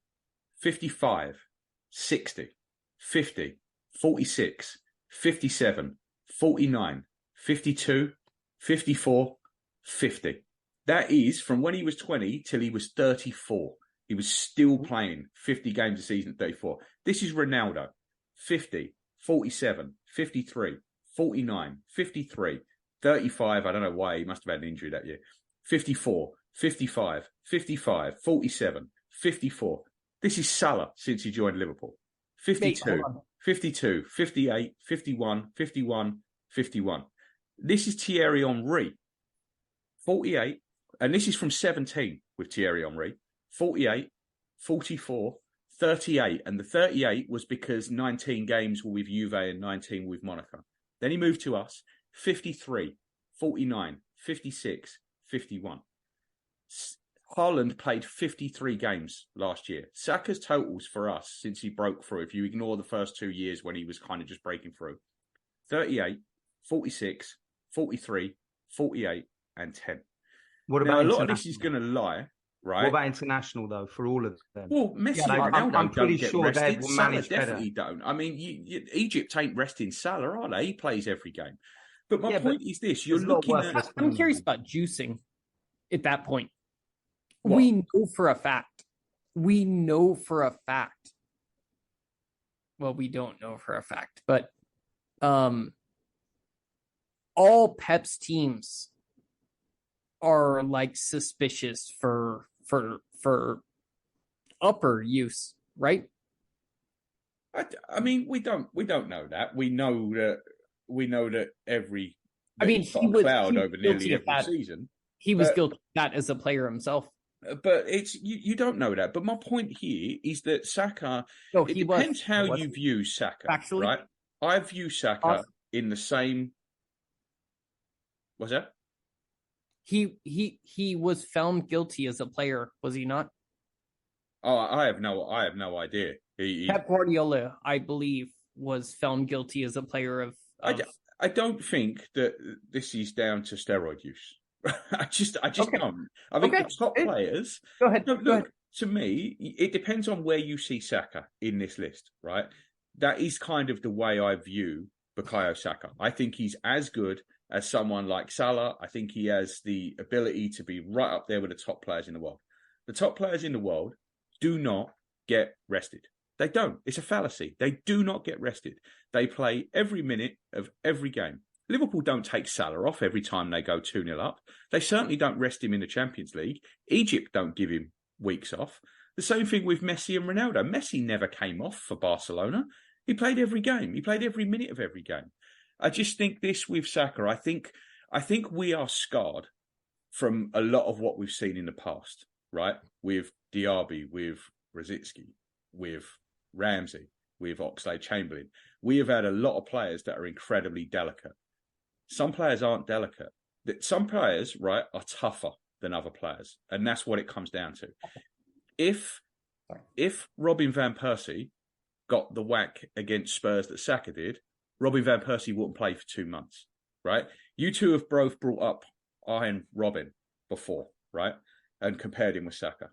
55, 60, 50, 46, 57, 49, 52, 54, 50. That is from when he was 20 till he was 34. He was still playing 50 games a season at 34. This is Ronaldo, 50, 47, 53, 49, 53, 35. I don't know why. He must have had an injury that year. 54, 55, 55, 47, 54. This is Salah since he joined Liverpool. 52, 52, 58, 51, 51, 51. This is Thierry Henry. 48, and this is from 17 with Thierry Henry. 48, 44, 38. And the 38 was because 19 games were with Juve and 19 with Monaco. Then he moved to us. 53, 49, 56, 51. Haaland played 53 games last year. Saka's totals for us since he broke through, if you ignore the first 2 years when he was kind of just breaking through, 38, 46, 43, 48, and 10. What now, about a lot of this is going to lie. right? What about international though? For all of them, Well, Messi and Ronaldo I'm pretty don't get sure they rested. will Salah manage definitely better. don't. I mean, Egypt ain't resting Salah, are they? He plays every game. But my Yeah, point is this: you're there's a lot of looking at. worthless I'm things. curious about juicing at that point. What? We know for a fact. We know for a fact. Well, we don't know for a fact, but all Pep's teams are like suspicious for upper use, right? I mean, we don't know that. We know that every. I mean, he's got a cloud over nearly guilty of every that. season. He was But- guilty of that as a player himself. But it's you don't know that. But my point here is that Saka. No, It he was. depends how you view Saka, Factually? right? I view Saka in the same. What's that? He was found guilty as a player, was he not? Oh, I have no idea. Pep Guardiola, I believe, was found guilty as a player of. I don't think that this is down to steroid use. I just Okay. don't. I think the top players. Go ahead. No, look, Go ahead. to me, it depends on where you see Saka in this list, right? That is kind of the way I view Bukayo Saka. I think he's as good as someone like Salah. I think he has the ability to be right up there with the top players in the world. The top players in the world do not get rested. They don't. It's a fallacy. They do not get rested. They play every minute of every game. Liverpool don't take Salah off every time they go 2-0 up. They certainly don't rest him in the Champions League. Egypt don't give him weeks off. The same thing with Messi and Ronaldo. Messi never came off for Barcelona. He played every game. He played every minute of every game. I just think this with Saka, I think we are scarred from a lot of what we've seen in the past, right? With Diaby, with Rosicky, with Ramsey, with Oxlade-Chamberlain. We have had a lot of players that are incredibly delicate. Some players aren't delicate. Some players, right, are tougher than other players. And that's what it comes down to. If Robin Van Persie got the whack against Spurs that Saka did, Robin Van Persie wouldn't play for 2 months, right? You two have both brought up Arjen Robben before, right? And compared him with Saka.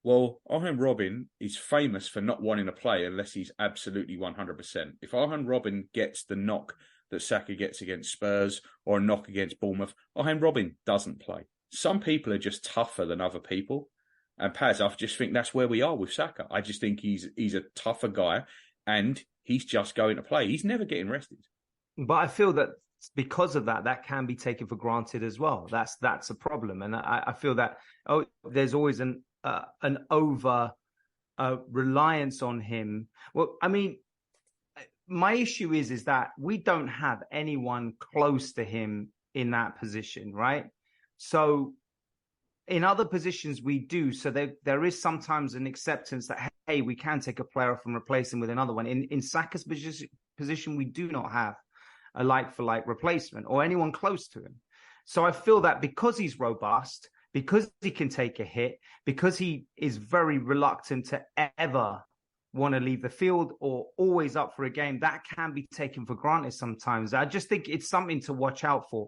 Well, Arjen Robben is famous for not wanting to play unless he's absolutely 100%. If Arjen Robben gets the knock that Saka gets against Spurs or a knock against Bournemouth, Arjen Robben doesn't play. Some people are just tougher than other people. And Paz, I just think that's where we are with Saka. I just think he's a tougher guy and he's just going to play. He's never getting rested. But I feel that because of that, that can be taken for granted as well. That's a problem. And I feel that there's always an over reliance on him. Well, I mean, my issue is that we don't have anyone close to him in that position, right? So in other positions we do. So there is sometimes an acceptance that, hey, we can take a player off and replace him with another one. In Saka's position, we do not have a like-for-like replacement or anyone close to him. So I feel that because he's robust, because he can take a hit, because he is very reluctant to ever want to leave the field or always up for a game, that can be taken for granted sometimes. I just think it's something to watch out for.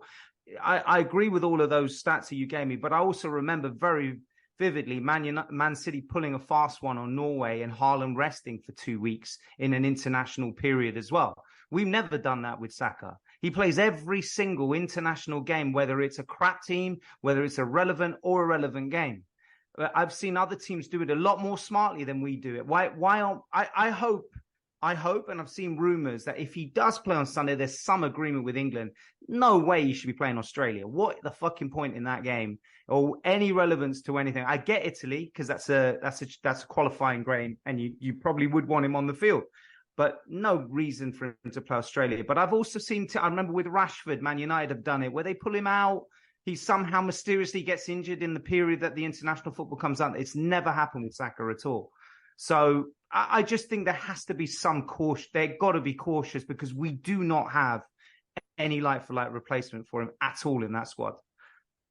I agree with all of those stats that you gave me, but I also remember very vividly Man City pulling a fast one on Norway and Haaland resting for 2 weeks in an international period as well. We've never done that with Saka. He plays every single international game, whether it's a crap team, whether it's a relevant or irrelevant game. I've seen other teams do it a lot more smartly than we do it. I hope, and I've seen rumours that if he does play on Sunday, there's some agreement with England. No way he should be playing Australia. What the fucking point in that game or any relevance to anything? I get Italy because that's a qualifying game, and you probably would want him on the field, but no reason for him to play Australia. But I've also seen, I remember with Rashford, Man United have done it where they pull him out. He somehow mysteriously gets injured in the period that the international football comes out. It's never happened with Saka at all. So I just think there has to be some caution. They've got to be cautious because we do not have any like-for-like replacement for him at all in that squad.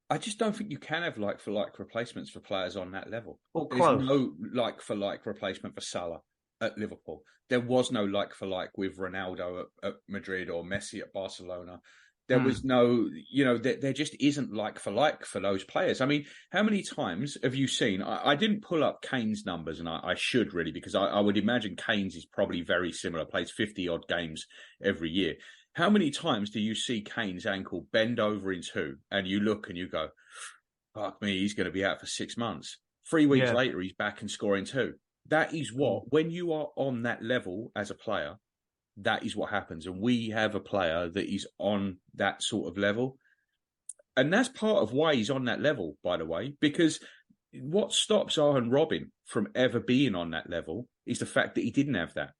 I just don't think you can have like-for-like replacements for players on that level. Or There's close. no like-for-like replacement for Salah at Liverpool. There was no like-for-like with Ronaldo at Madrid or Messi at Barcelona. There was no, there just isn't like for those players. I mean, how many times have you seen? I didn't pull up Kane's numbers, and I should really, because I would imagine Kane's is probably very similar, plays 50 odd games every year. How many times do you see Kane's ankle bend over in two, and you look and you go, fuck me, he's going to be out for 6 months. 3 weeks later, he's back and scoring two. That is when you are on that level as a player, that is what happens. And we have a player that is on that sort of level. And that's part of why he's on that level, by the way, because what stops Arjen Robben from ever being on that level is the fact that he didn't have that.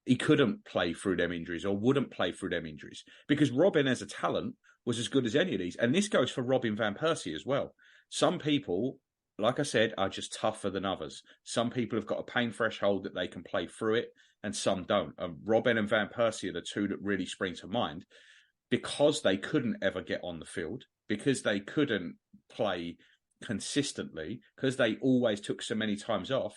He couldn't play through them injuries, or wouldn't play through them injuries, because Robben as a talent was as good as any of these. And this goes for Robin van Persie as well. Some people, like I said, are just tougher than others. Some people have got a pain threshold that they can play through it, and some don't. Robben and Van Persie are the two that really spring to mind, because they couldn't ever get on the field, because they couldn't play consistently, because they always took so many times off.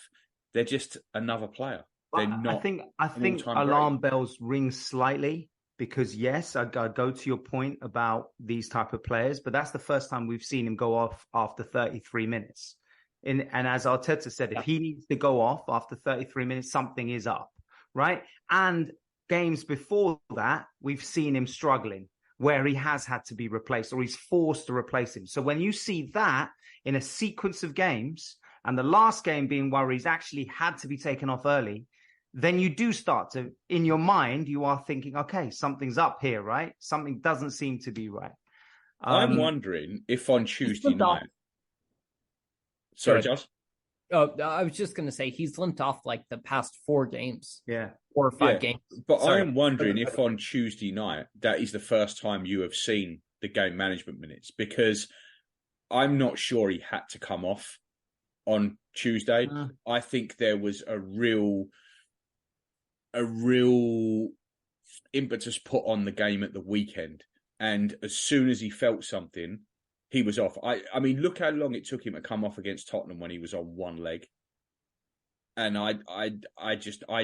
They're just another player. They're not. I think alarm bells ring slightly, because yes, I go to your point about these type of players, but that's the first time we've seen him go off after 33 minutes. And as Arteta said, if he needs to go off after 33 minutes, something is up. Right. And games before that, we've seen him struggling where he has had to be replaced, or he's forced to replace him. So when you see that in a sequence of games, and the last game being where he's actually had to be taken off early, then you do start to, in your mind, you are thinking, okay, something's up here, right? Something doesn't seem to be right. I'm wondering if on Tuesday night. Sorry, Josh. Oh, I was just going to say he's limped off like the past 4 games. 4 or 5 games. But I am wondering if on Tuesday night, that is the first time you have seen the game management minutes, because I'm not sure he had to come off on Tuesday. I think there was a real impetus put on the game at the weekend. And as soon as he felt something, he was off. I mean, look how long it took him to come off against Tottenham when he was on one leg. And I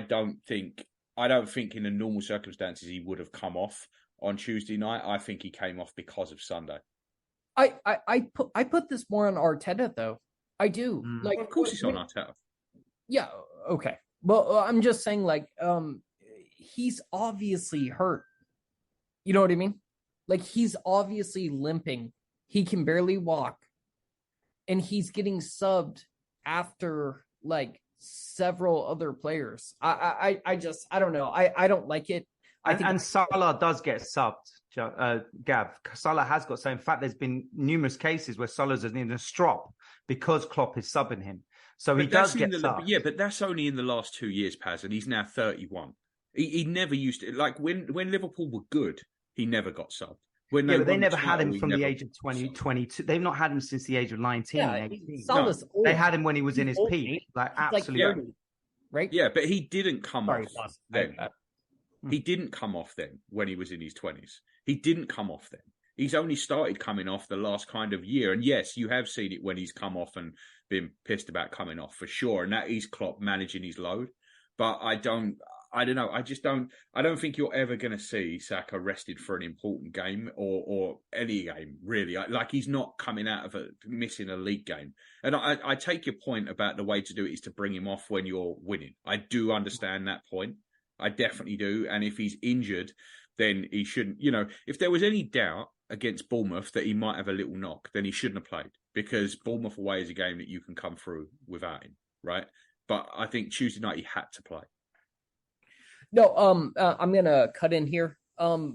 don't think in the normal circumstances he would have come off on Tuesday night. I think he came off because of Sunday. I put this more on Arteta though. I do. Like, well, of course it's on Arteta. Yeah. Okay. Well, I'm just saying, like, he's obviously hurt. You know what I mean? Like, he's obviously limping. He can barely walk, and he's getting subbed after like several other players. I don't know. I don't like it. And Salah does get subbed, Gav. Salah has got, so in fact, there's been numerous cases where Salah's in a strop because Klopp is subbing him. So he does get subbed. Yeah, but that's only in the last 2 years, Paz, and he's now 31. He never used to, like when Liverpool were good, he never got subbed. But they never had him from the age of 20, 22. They've not had him since the age of 19. Yeah, they had him when he was in his peak. Like, absolutely. Like 30, right? Yeah, but he didn't come off then. He didn't come off then when he was in his 20s. He didn't come off then. He's only started coming off the last kind of year. And yes, you have seen it when he's come off and been pissed about coming off, for sure. And that is Klopp managing his load. But I don't know. I don't think you're ever going to see Saka rested for an important game or any game, really. Like, he's not coming out of missing a league game. And I take your point about the way to do it is to bring him off when you're winning. I do understand that point. I definitely do. And if he's injured, then he shouldn't, if there was any doubt against Bournemouth that he might have a little knock, then he shouldn't have played, because Bournemouth away is a game that you can come through without him, right? But I think Tuesday night he had to play. No, I'm gonna cut in here. That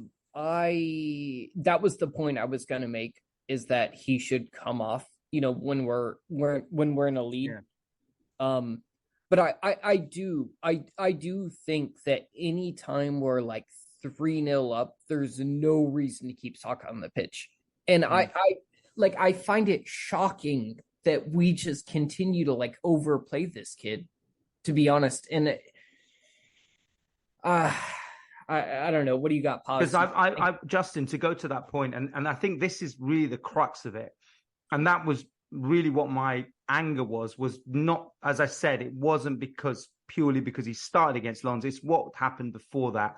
was the point I was gonna make, is that he should come off, when we're in a lead. Yeah. But I do think that any time we're like 3-0 up, there's no reason to keep Saka on the pitch. And I find it shocking that we just continue to like overplay this kid, to be honest. And I don't know. What do you got, Paz? Because I Justin, to go to that point, and I think this is really the crux of it. And that was really what my anger was not, as I said, it wasn't purely because he started against Lens. It's what happened before that.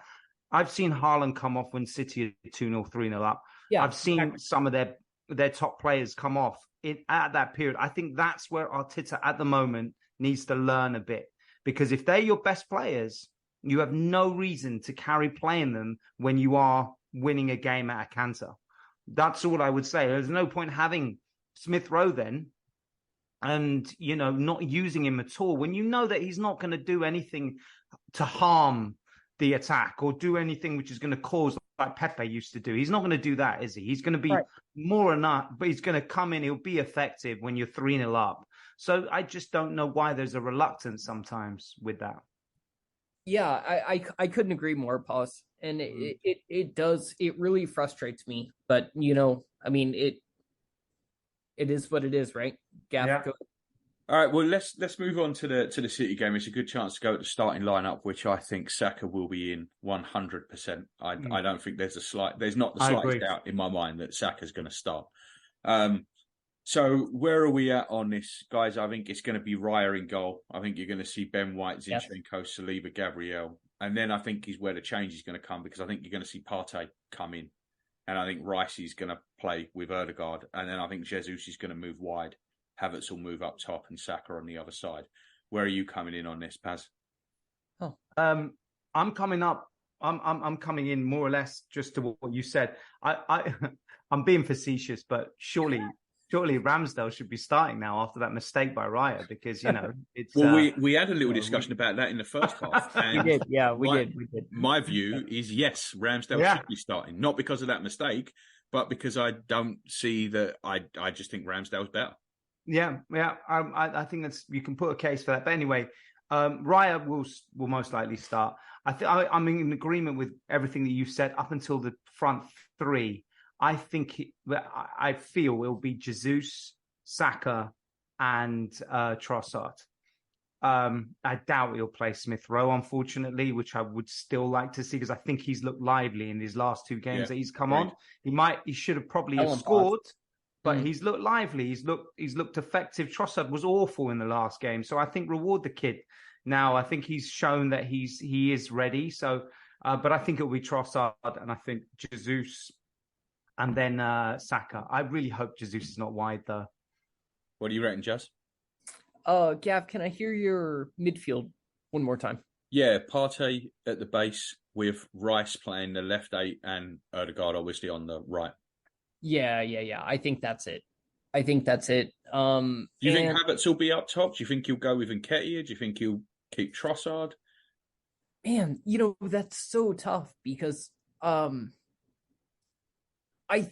I've seen Haaland come off when City are 2-0, 3-0 up. Yeah, I've seen some of their top players come off at that period. I think that's where Arteta at the moment needs to learn a bit, because if they're your best players, you have no reason to carry playing them when you are winning a game at a canter. That's all I would say. There's no point having Smith Rowe then and, not using him at all when you know that he's not going to do anything to harm the attack or do anything which is going to cause, like Pepe used to do. He's not going to do that, is he? He's going to be more or not, but he's going to come in. He'll be effective when you're 3-0 up. So I just don't know why there's a reluctance sometimes with that. Yeah, I couldn't agree more, Paulus. And it really frustrates me. But, I mean, it is what it is, right? Gav, Yeah. All right, well, let's move on to the City game. It's a good chance to go to the starting lineup, which I think Saka will be in 100%. I don't think there's not the slightest doubt in my mind that Saka's going to start. So where are we at on this, guys? I think it's going to be Raya in goal. I think you're going to see Ben White, Zinchenko, Saliba, Gabriel. And then I think is where the change is going to come, because I think you're going to see Partey come in. And I think Rice is going to play with Ødegaard. And then I think Jesus is going to move wide. Havertz will move up top and Saka on the other side. Where are you coming in on this, Paz? I'm coming up. I'm coming in more or less just to what you said. I'm being facetious, but surely Ramsdale should be starting now after that mistake by Raya, because it's. Well, we had a little discussion about that in the first half. And we did, yeah, we did. My view is yes, Ramsdale should be starting, not because of that mistake, but because I don't see that. I just think Ramsdale's better. Yeah. I think you can put a case for that. But anyway, Raya will most likely start. I'm in agreement with everything that you said up until the front three. I feel it will be Jesus, Saka, and Trossard. I doubt he'll play Smith Rowe, unfortunately, which I would still like to see, because I think he's looked lively in his last two games that he's come on. He should have probably scored. But he's looked lively. He's looked effective. Trossard was awful in the last game, so I think reward the kid. Now I think he's shown that he is ready. So, but I think it will be Trossard, and I think Jesus, and then Saka. I really hope Jesus is not wide though. What do you reckon, Juz? Gav, can I hear your midfield one more time? Yeah, Partey at the base with Rice playing the left 8 and Ødegaard obviously on the right. Yeah. I think that's it. Do you think Havertz will be up top? Do you think he'll go with Nketiah? Do you think he'll keep Trossard? Man, that's so tough, because I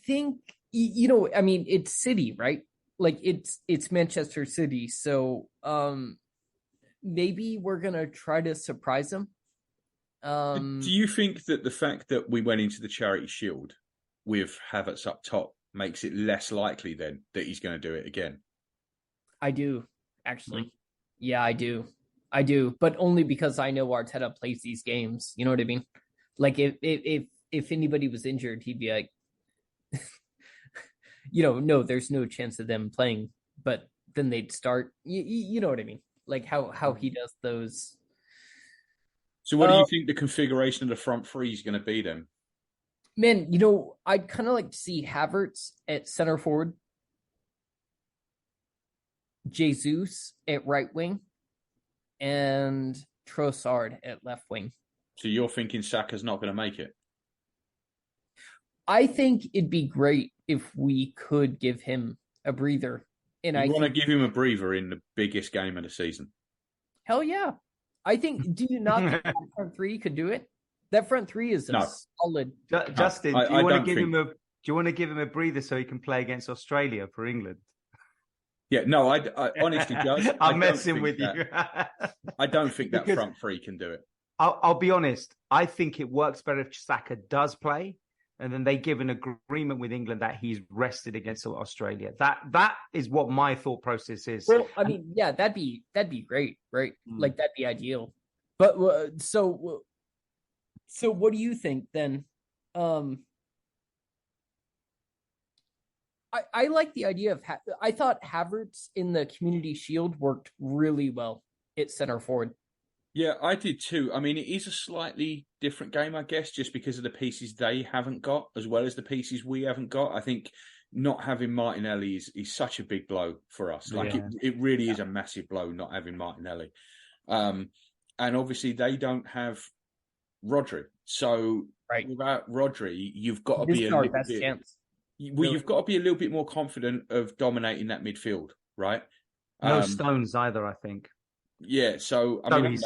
think I mean, it's City, right? Like it's Manchester City, so maybe we're gonna try to surprise them. Do you think that the fact that we went into the Charity Shield with Havertz up top makes it less likely then that he's going to do it again? I do, actually. Yeah, I do, but only because I know Arteta plays these games. You know what I mean? Like if anybody was injured, he'd be like, no, there's no chance of them playing, but then they'd start. You know what I mean? Like how he does those. So what do you think the configuration of the front three is going to be then? Man, I'd kind of like to see Havertz at center forward, Jesus at right wing, and Trossard at left wing. So you're thinking Saka's not going to make it? I think it'd be great if we could give him a breather. And I want to give him a breather in the biggest game of the season? Hell yeah. I think, do you not think that front three could do it? That front three is solid. Justin, do you want to give him a breather so he can play against Australia for England? Yeah, no, I honestly, Juz, I'm messing with you. I don't think that front three can do it. I'll be honest. I think it works better if Saka does play, and then they give an agreement with England that he's rested against Australia. That is what my thought process is. Well, I mean, yeah, that'd be great, right? Like that'd be ideal. But so what do you think then? I like the idea of. I thought Havertz in the Community Shield worked really well at center forward. Yeah, I did too. I mean, it is a slightly different game, I guess, just because of the pieces they haven't got, as well as the pieces we haven't got. I think not having Martinelli is such a big blow for us. Like it really is a massive blow not having Martinelli. And obviously they don't have Rodri. So without Rodri, you've got to be a little bit. Chance. Well, you've got to be a little bit more confident of dominating that midfield, right? No Stones either, I think. Yeah, so I mean,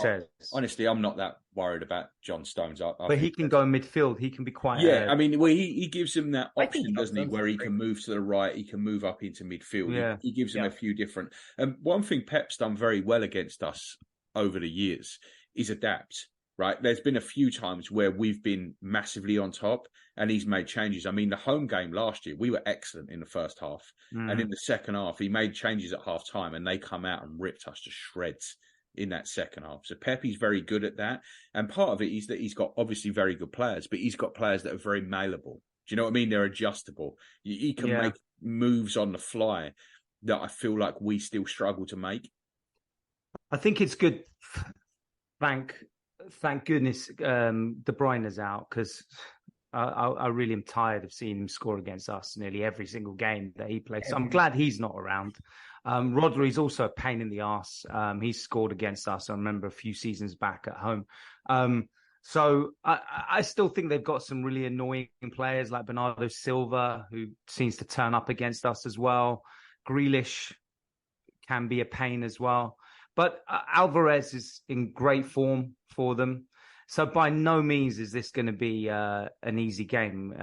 honestly, I'm not that worried about John Stones. But he can go in midfield. He can be quite. Yeah, I mean, well, he gives him that option, doesn't he? Where he can move to the right, he can move up into midfield. Yeah. He gives him a few different. And one thing Pep's done very well against us over the years is adapt. Right, there's been a few times where we've been massively on top, and he's made changes. I mean, the home game last year, we were excellent in the first half, and in the second half, he made changes at half time, and they come out and ripped us to shreds in that second half. So Pepe's very good at that, and part of it is that he's got obviously very good players, but he's got players that are very malleable. Do you know what I mean? They're adjustable. He can make moves on the fly that I feel like we still struggle to make. I think it's good. Thank goodness De Bruyne is out, because I really am tired of seeing him score against us nearly every single game that he plays. So I'm glad he's not around. Rodri's also a pain in the arse. He's scored against us, I remember, a few seasons back at home. So I still think they've got some really annoying players like Bernardo Silva, who seems to turn up against us as well. Grealish can be a pain as well. But Alvarez is in great form for them. So by no means is this going to be an easy game.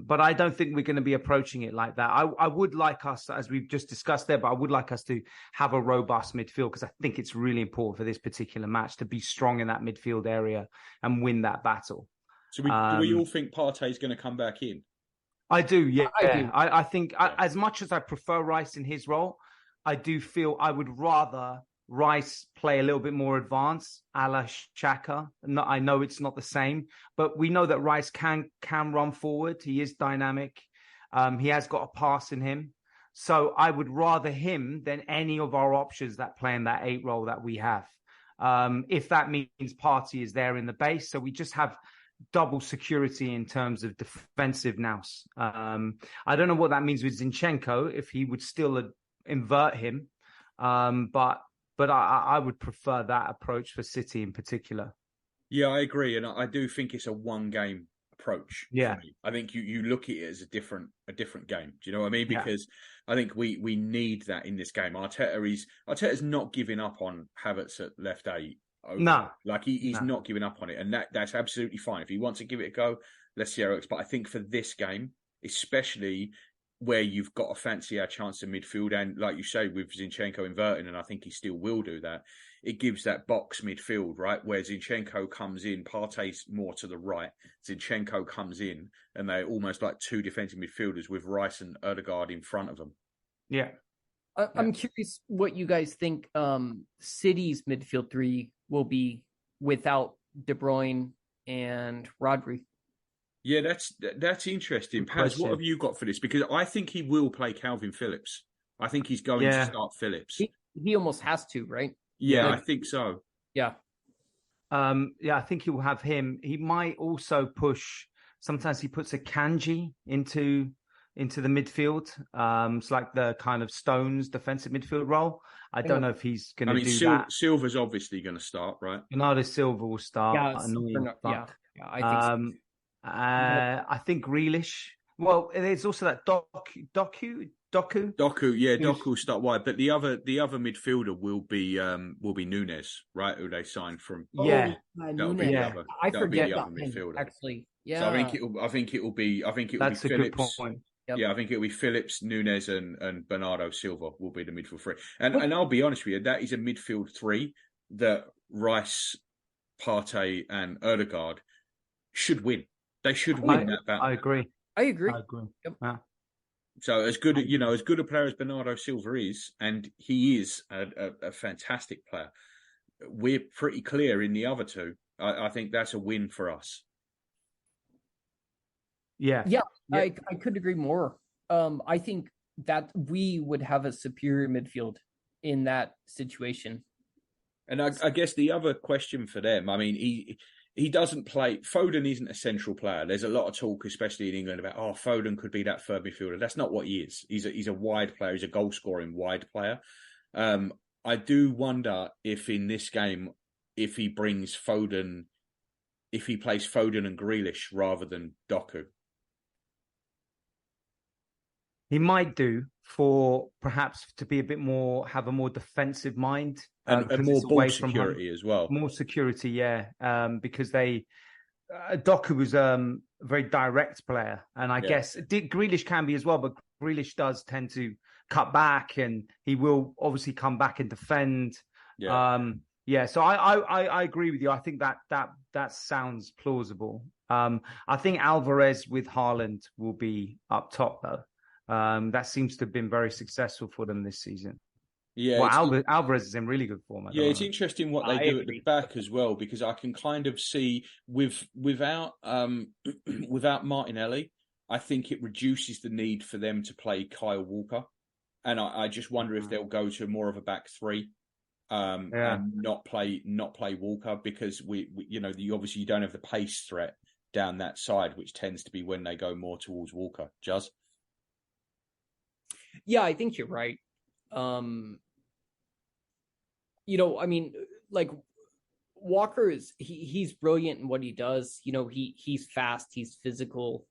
But I don't think we're going to be approaching it like that. I would like us, as we've just discussed there, but I would like us to have a robust midfield, because I think it's really important for this particular match to be strong in that midfield area and win that battle. So do we all think Partey's going to come back in? I do, yeah. I think Yeah. As much as I prefer Rice in his role, I do feel I would rather Rice play a little bit more advanced, a la Saka. I know it's not the same, but we know that Rice can run forward. He is dynamic. He has got a pass in him. So I would rather him than any of our options that play in that 8 role that we have. If that means Partey is there in the base, so we just have double security in terms of defensive nous. I don't know what that means with Zinchenko, if he would still invert him. But I would prefer that approach for City in particular. Yeah, I agree, and I do think it's a one-game approach. Yeah, I think you look at it as a different game. Do you know what I mean? Because I think we need that in this game. Arteta's not giving up on Havertz at left 8. No, like he's not giving up on it, and that's absolutely fine. If he wants to give it a go, let's see how it works. But I think for this game, especially where you've got to fancy our chance in midfield, and like you say, with Zinchenko inverting, and I think he still will do that, it gives that box midfield, right, where Zinchenko comes in, Partey's more to the right, Zinchenko comes in, and they're almost like 2 defensive midfielders with Rice and Ødegaard in front of them. Yeah. I'm curious what you guys think City's midfield 3 will be without De Bruyne and Rodri. Yeah, that's interesting. Paz, what have you got for this? Because I think he will play Calvin Phillips. I think he's going to start Phillips. He almost has to, right? Yeah, I think so. Yeah. I think he will have him. He might also push. Sometimes he puts a Kanji into the midfield. It's like the kind of Stones defensive midfield role. I don't know if he's going to do that. Silva's obviously going to start, right? Bernardo Silva will start. Yeah, I think so. I think Grealish. Well, there's also that Doku. Yeah, Doku will start wide, but the other midfielder will be Nunes, right? Who they signed from? Nunes. I forget the about other midfielder. Actually, yeah. So I think it will be That's a Phillips. good point. Yep. Yeah, I think it'll be Phillips, Nunes, and Bernardo Silva will be the midfield 3. And I'll be honest with you, that is a midfield 3 that Rice, Partey, and Ødegaard should win. They should win that battle. I agree. Yep. Yeah. So as good a player as Bernardo Silva is, and he is a fantastic player, we're pretty clear in the other 2. I think that's a win for us. Yeah. I couldn't agree more. I think that we would have a superior midfield in that situation. And I guess the other question for them, I mean, he doesn't play. Foden isn't a central player. There's a lot of talk, especially in England, about Foden could be that third midfielder. That's not what he is. He's a wide player. He's a goal scoring wide player. I do wonder if in this game, if he brings Foden, if he plays Foden and Grealish rather than Doku. He might do for perhaps to be a bit more, have a more defensive mind. And more ball security as well. More security, yeah. Because Doku was a very direct player. And I guess Grealish can be as well, but Grealish does tend to cut back and he will obviously come back and defend. Yeah. So I agree with you. I think that sounds plausible. I think Alvarez with Haaland will be up top though. That seems to have been very successful for them this season. Yeah, well, Alvarez is in really good form. Yeah, it's interesting what they do at the back as well, because I can kind of see without Martinelli, I think it reduces the need for them to play Kyle Walker, and I just wonder if they'll go to more of a back three, and not play Walker, because we you obviously don't have the pace threat down that side, which tends to be when they go more towards Walker. Juz? Yeah, I think you're right. I mean, like Walker he's brilliant in what he does. He's fast, he's physical.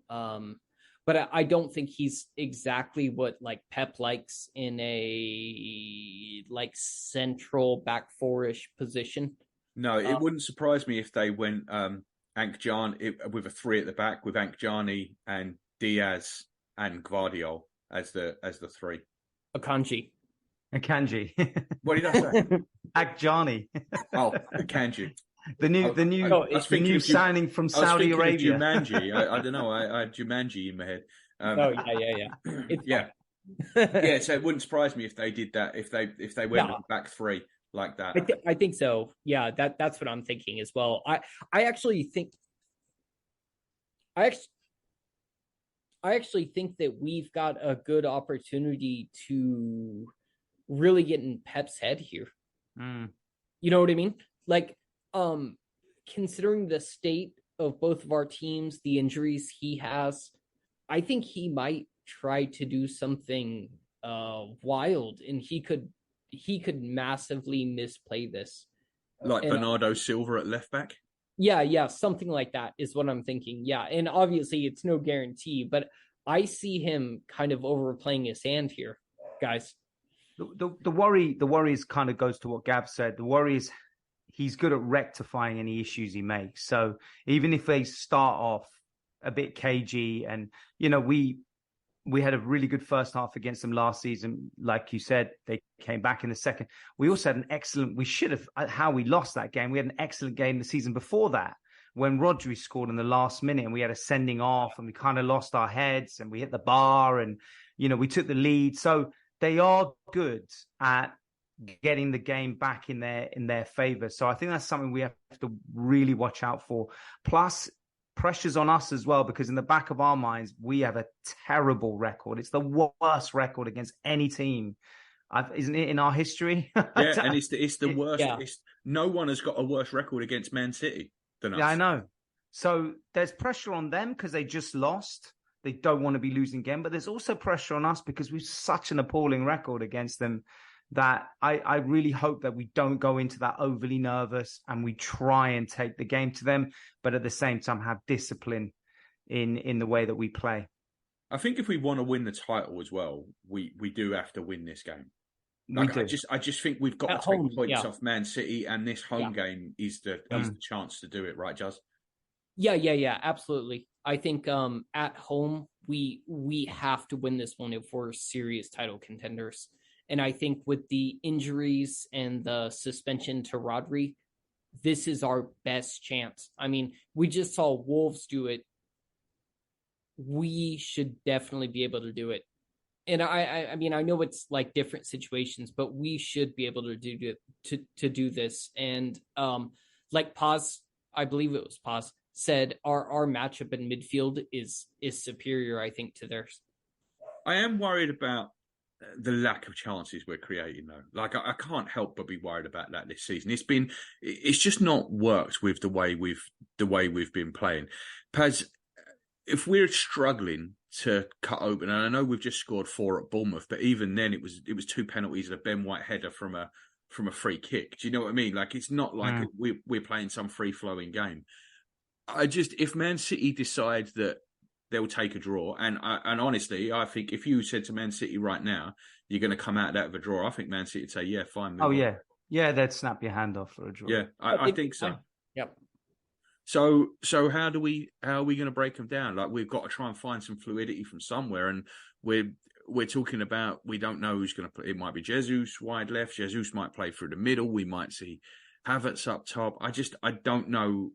But I don't think he's exactly what like Pep likes in a like central back four-ish position. No, it wouldn't surprise me if they went Ankjani with a three at the back with Ankjani and Diaz and Gvardiol as the three. Akanji. What did I say? Akanji. Akanji. The new signing from Saudi Arabia. Jumanji. I don't know. I had Jumanji in my head. Yeah. So it wouldn't surprise me if they did that. If they went back three like that. I think so. Yeah, that's what I'm thinking as well. I actually think that we've got a good opportunity to really get in Pep's head here. You know what I mean? Like, considering the state of both of our teams, the injuries he has, I think he might try to do something wild, and he could massively misplay this. Like Bernardo Silva at left back? Yeah, something like that is what I'm thinking. Yeah, and obviously it's no guarantee, but I see him kind of overplaying his hand here, guys. The worry is kind of goes to what Gav said. The worry is he's good at rectifying any issues he makes. So even if they start off a bit cagey, and we had a really good first half against them last season, like you said, they came back in the second. We also had how we lost that game. We had an excellent game the season before that when Rodri scored in the last minute and we had a sending off and we kind of lost our heads and we hit the bar and, we took the lead. So they are good at getting the game back in their favor. So I think that's something we have to really watch out for. Plus, pressure's on us as well, because in the back of our minds, we have a terrible record. It's the worst record against any team. Isn't it in our history? Yeah, and it's the worst. Yeah. No one has got a worse record against Man City than us. Yeah, I know. So there's pressure on them because they just lost. They don't want to be losing again. But there's also pressure on us because we've such an appalling record against them that I really hope that we don't go into that overly nervous and we try and take the game to them, but at the same time have discipline in the way that we play. I think if we want to win the title as well, we do have to win this game. I just think we've got to take points off Man City, and this home game is the chance to do it, right, Juz? Yeah, absolutely. I think at home we have to win this one if we're serious title contenders. And I think with the injuries and the suspension to Rodri, this is our best chance. I mean, we just saw Wolves do it. We should definitely be able to do it. And I mean, I know it's like different situations, but we should be able to do this. And like Paz, I believe it was Paz, said our matchup in midfield is superior, I think, to theirs. I am worried about the lack of chances we're creating, though. Like I can't help but be worried about that this season. It's just not worked with the way we've been playing. Paz, if we're struggling to cut open, and I know we've just scored 4 at Bournemouth, but even then it was 2 penalties and a Ben White header from a free kick. Do you know what I mean? Like, it's not like we're playing some free flowing game. If Man City decide that they'll take a draw, and honestly, I think if you said to Man City right now, you're going to come out of that with a draw, I think Man City would say, yeah, fine. Move on. Yeah, they'd snap your hand off for a draw. Yeah, I think so. Yep. So how are we going to break them down? Like, we've got to try and find some fluidity from somewhere, and we're talking about, we don't know who's going to play. It might be Jesus wide left. Jesus might play through the middle. We might see Havertz up top. I don't know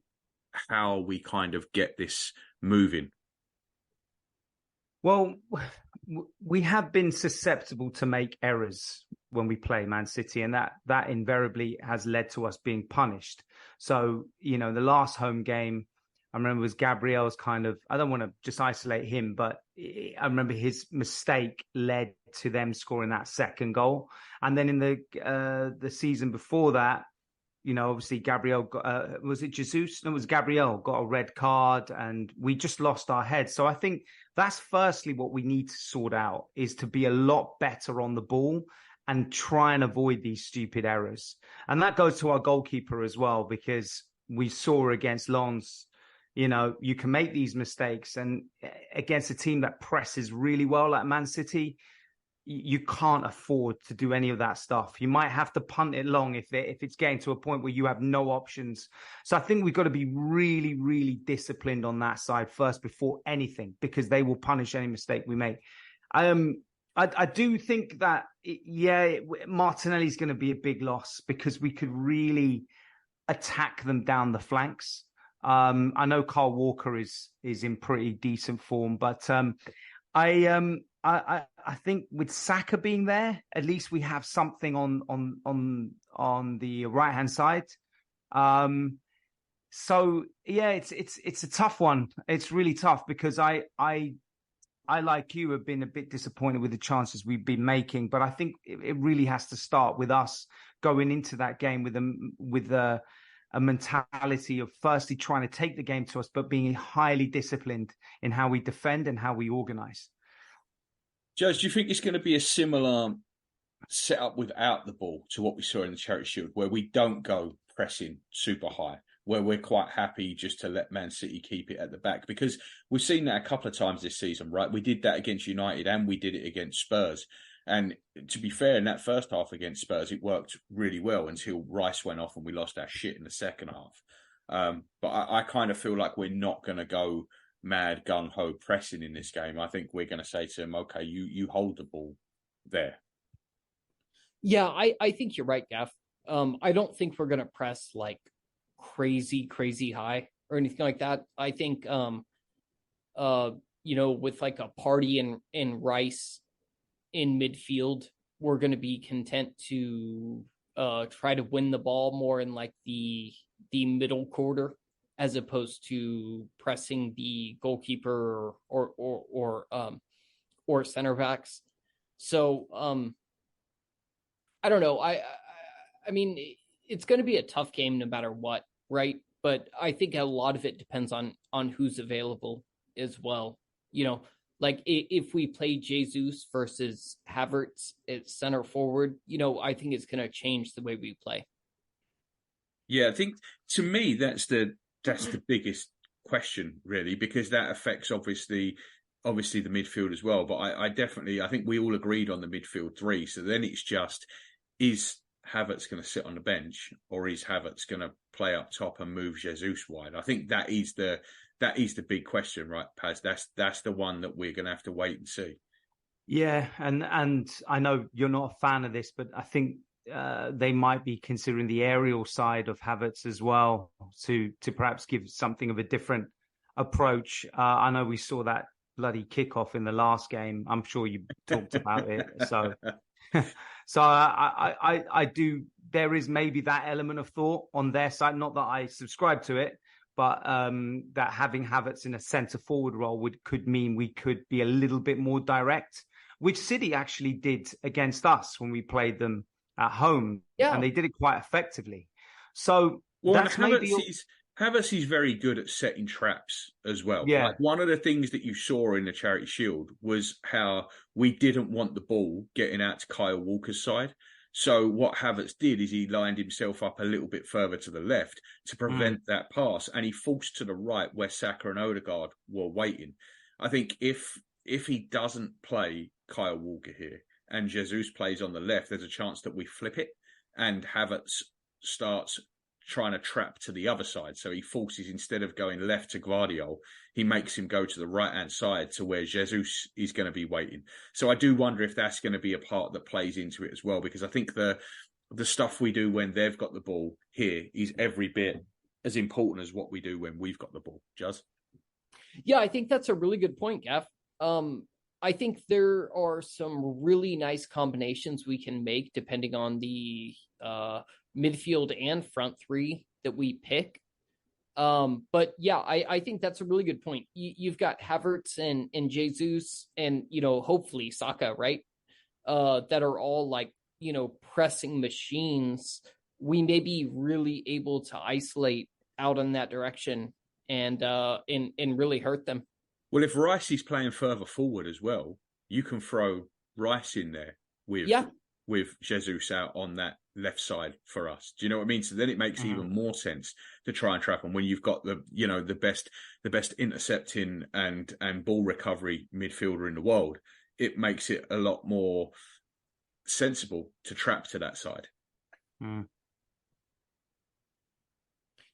how we kind of get this moving. Well, we have been susceptible to make errors when we play Man City, and that invariably has led to us being punished. So, the last home game, I remember, was Gabriel's kind of, I don't want to just isolate him, but I remember his mistake led to them scoring that second goal. And then in the season before that, obviously Gabriel got, was it Jesus? No, it was Gabriel got a red card, and we just lost our head. So I think that's firstly what we need to sort out, is to be a lot better on the ball and try and avoid these stupid errors. And that goes to our goalkeeper as well, because we saw against Lens, you can make these mistakes, and against a team that presses really well like Man City, you can't afford to do any of that stuff. You might have to punt it long if it's getting to a point where you have no options. So I think we've got to be really, really disciplined on that side first before anything, because they will punish any mistake we make. I do think that, Martinelli's going to be a big loss, because we could really attack them down the flanks. I know Kyle Walker is in pretty decent form, but I think with Saka being there, at least we have something on the right hand side. So yeah, it's a tough one. It's really tough, because I like you have been a bit disappointed with the chances we've been making, but I think it really has to start with us going into that game with a mentality of firstly trying to take the game to us, but being highly disciplined in how we defend and how we organise. Juz, do you think it's going to be a similar setup without the ball to what we saw in the Charity Shield, where we don't go pressing super high, where we're quite happy just to let Man City keep it at the back? Because we've seen that a couple of times this season, right? We did that against United and we did it against Spurs. And to be fair, in that first half against Spurs, it worked really well until Rice went off and we lost our shit in the second half. But I kind of feel like we're not going to go mad gung-ho pressing in this game. I think we're going to say to them, okay, you hold the ball there. Yeah, I think you're right, Gav. I don't think we're going to press like crazy high or anything like that. I think, with like a Party and Rice in midfield, we're going to be content to try to win the ball more in like the middle quarter, as opposed to pressing the goalkeeper or center backs. So I don't know. I mean, it's going to be a tough game no matter what, right? But I think a lot of it depends on who's available as well. Like if we play Jesus versus Havertz at center forward, I think it's going to change the way we play. Yeah, I think to me that's the biggest question, really, because that affects obviously the midfield as well. But I think we all agreed on the midfield three. So then it's just, is Havertz going to sit on the bench, or is Havertz going to play up top and move Jesus wide? I think that is the big question, right, Paz? That's the one that we're going to have to wait and see. Yeah, and I know you're not a fan of this, but I think they might be considering the aerial side of Havertz as well to perhaps give something of a different approach. I know we saw that bloody kickoff in the last game. I'm sure you talked about it. So I do. There is maybe that element of thought on their side. Not that I subscribe to it, but that having Havertz in a centre forward role could mean we could be a little bit more direct which City actually did against us when we played them at home. Yeah. And they did it quite effectively. So that's maybe... Havertz is very good at setting traps as well. Yeah. Like one of the things that you saw in the Charity Shield was how we didn't want the ball getting out to Kyle Walker's side. So what Havertz did is he lined himself up a little bit further to the left to prevent that pass, and he forced to the right where Saka and Odegaard were waiting. I think if he doesn't play Kyle Walker here and Jesus plays on the left, there's a chance that we flip it and Havertz starts trying to trap to the other side. So he forces, instead of going left to Guardiola, he makes him go to the right-hand side to where Jesus is going to be waiting. So I do wonder if that's going to be a part that plays into it as well, because I think the stuff we do when they've got the ball here is every bit as important as what we do when we've got the ball. Juz? Yeah, I think that's a really good point, Gav. I think there are some really nice combinations we can make depending on the midfield and front three that we pick. But yeah, I think that's a really good point. You've got Havertz and Jesus and, hopefully Saka, right? That are all like, pressing machines. We may be really able to isolate out in that direction and really hurt them. Well, if Rice is playing further forward as well, you can throw Rice in there with Jesus out on that left side for us. Do you know what I mean? So then it makes even more sense to try and trap them when you've got the best intercepting and ball recovery midfielder in the world. It makes it a lot more sensible to trap to that side.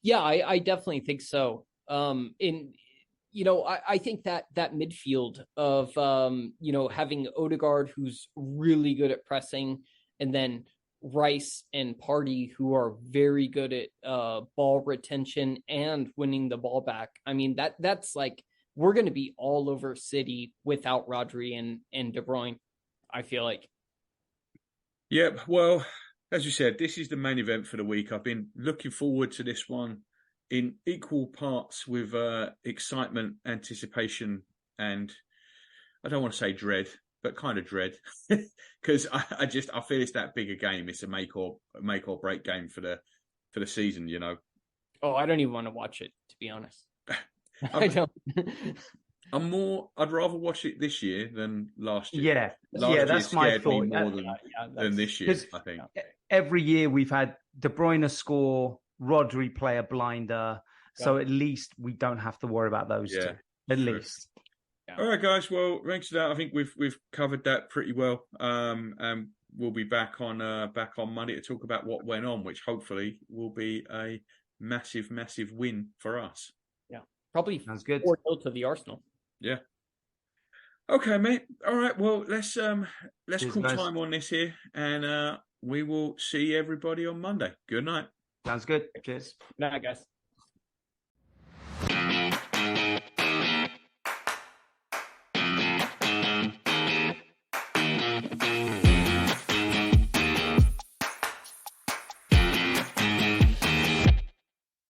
Yeah, I definitely think so. I think that midfield of, having Odegaard, who's really good at pressing, and then Rice and Partey, who are very good at ball retention and winning the ball back. I mean, that's like, we're going to be all over City without Rodri and De Bruyne, I feel like. Yeah, well, as you said, this is the main event for the week. I've been looking forward to this one in equal parts with excitement, anticipation, and I don't want to say dread, but kind of dread, because I feel it's that big a game. It's a make or break game for the season. Oh, I don't even want to watch it, to be honest. I don't. I'd rather watch it this year than last year. Yeah, that's my thought. More than this year, I think. Every year we've had De Bruyne score, Rodri play a blinder, so at least we don't have to worry about those two. At least. Yeah. All right, guys. Well, thanks for that. I think we've covered that pretty well. And we'll be back on Monday to talk about what went on, which hopefully will be a massive, massive win for us. Yeah, probably sounds good. 4-0 to the Arsenal. Yeah. Okay, mate. All right. Well, let's call guys. time on this here, and we will see everybody on Monday. Good night. Sounds good. Cheers. Good night, guys.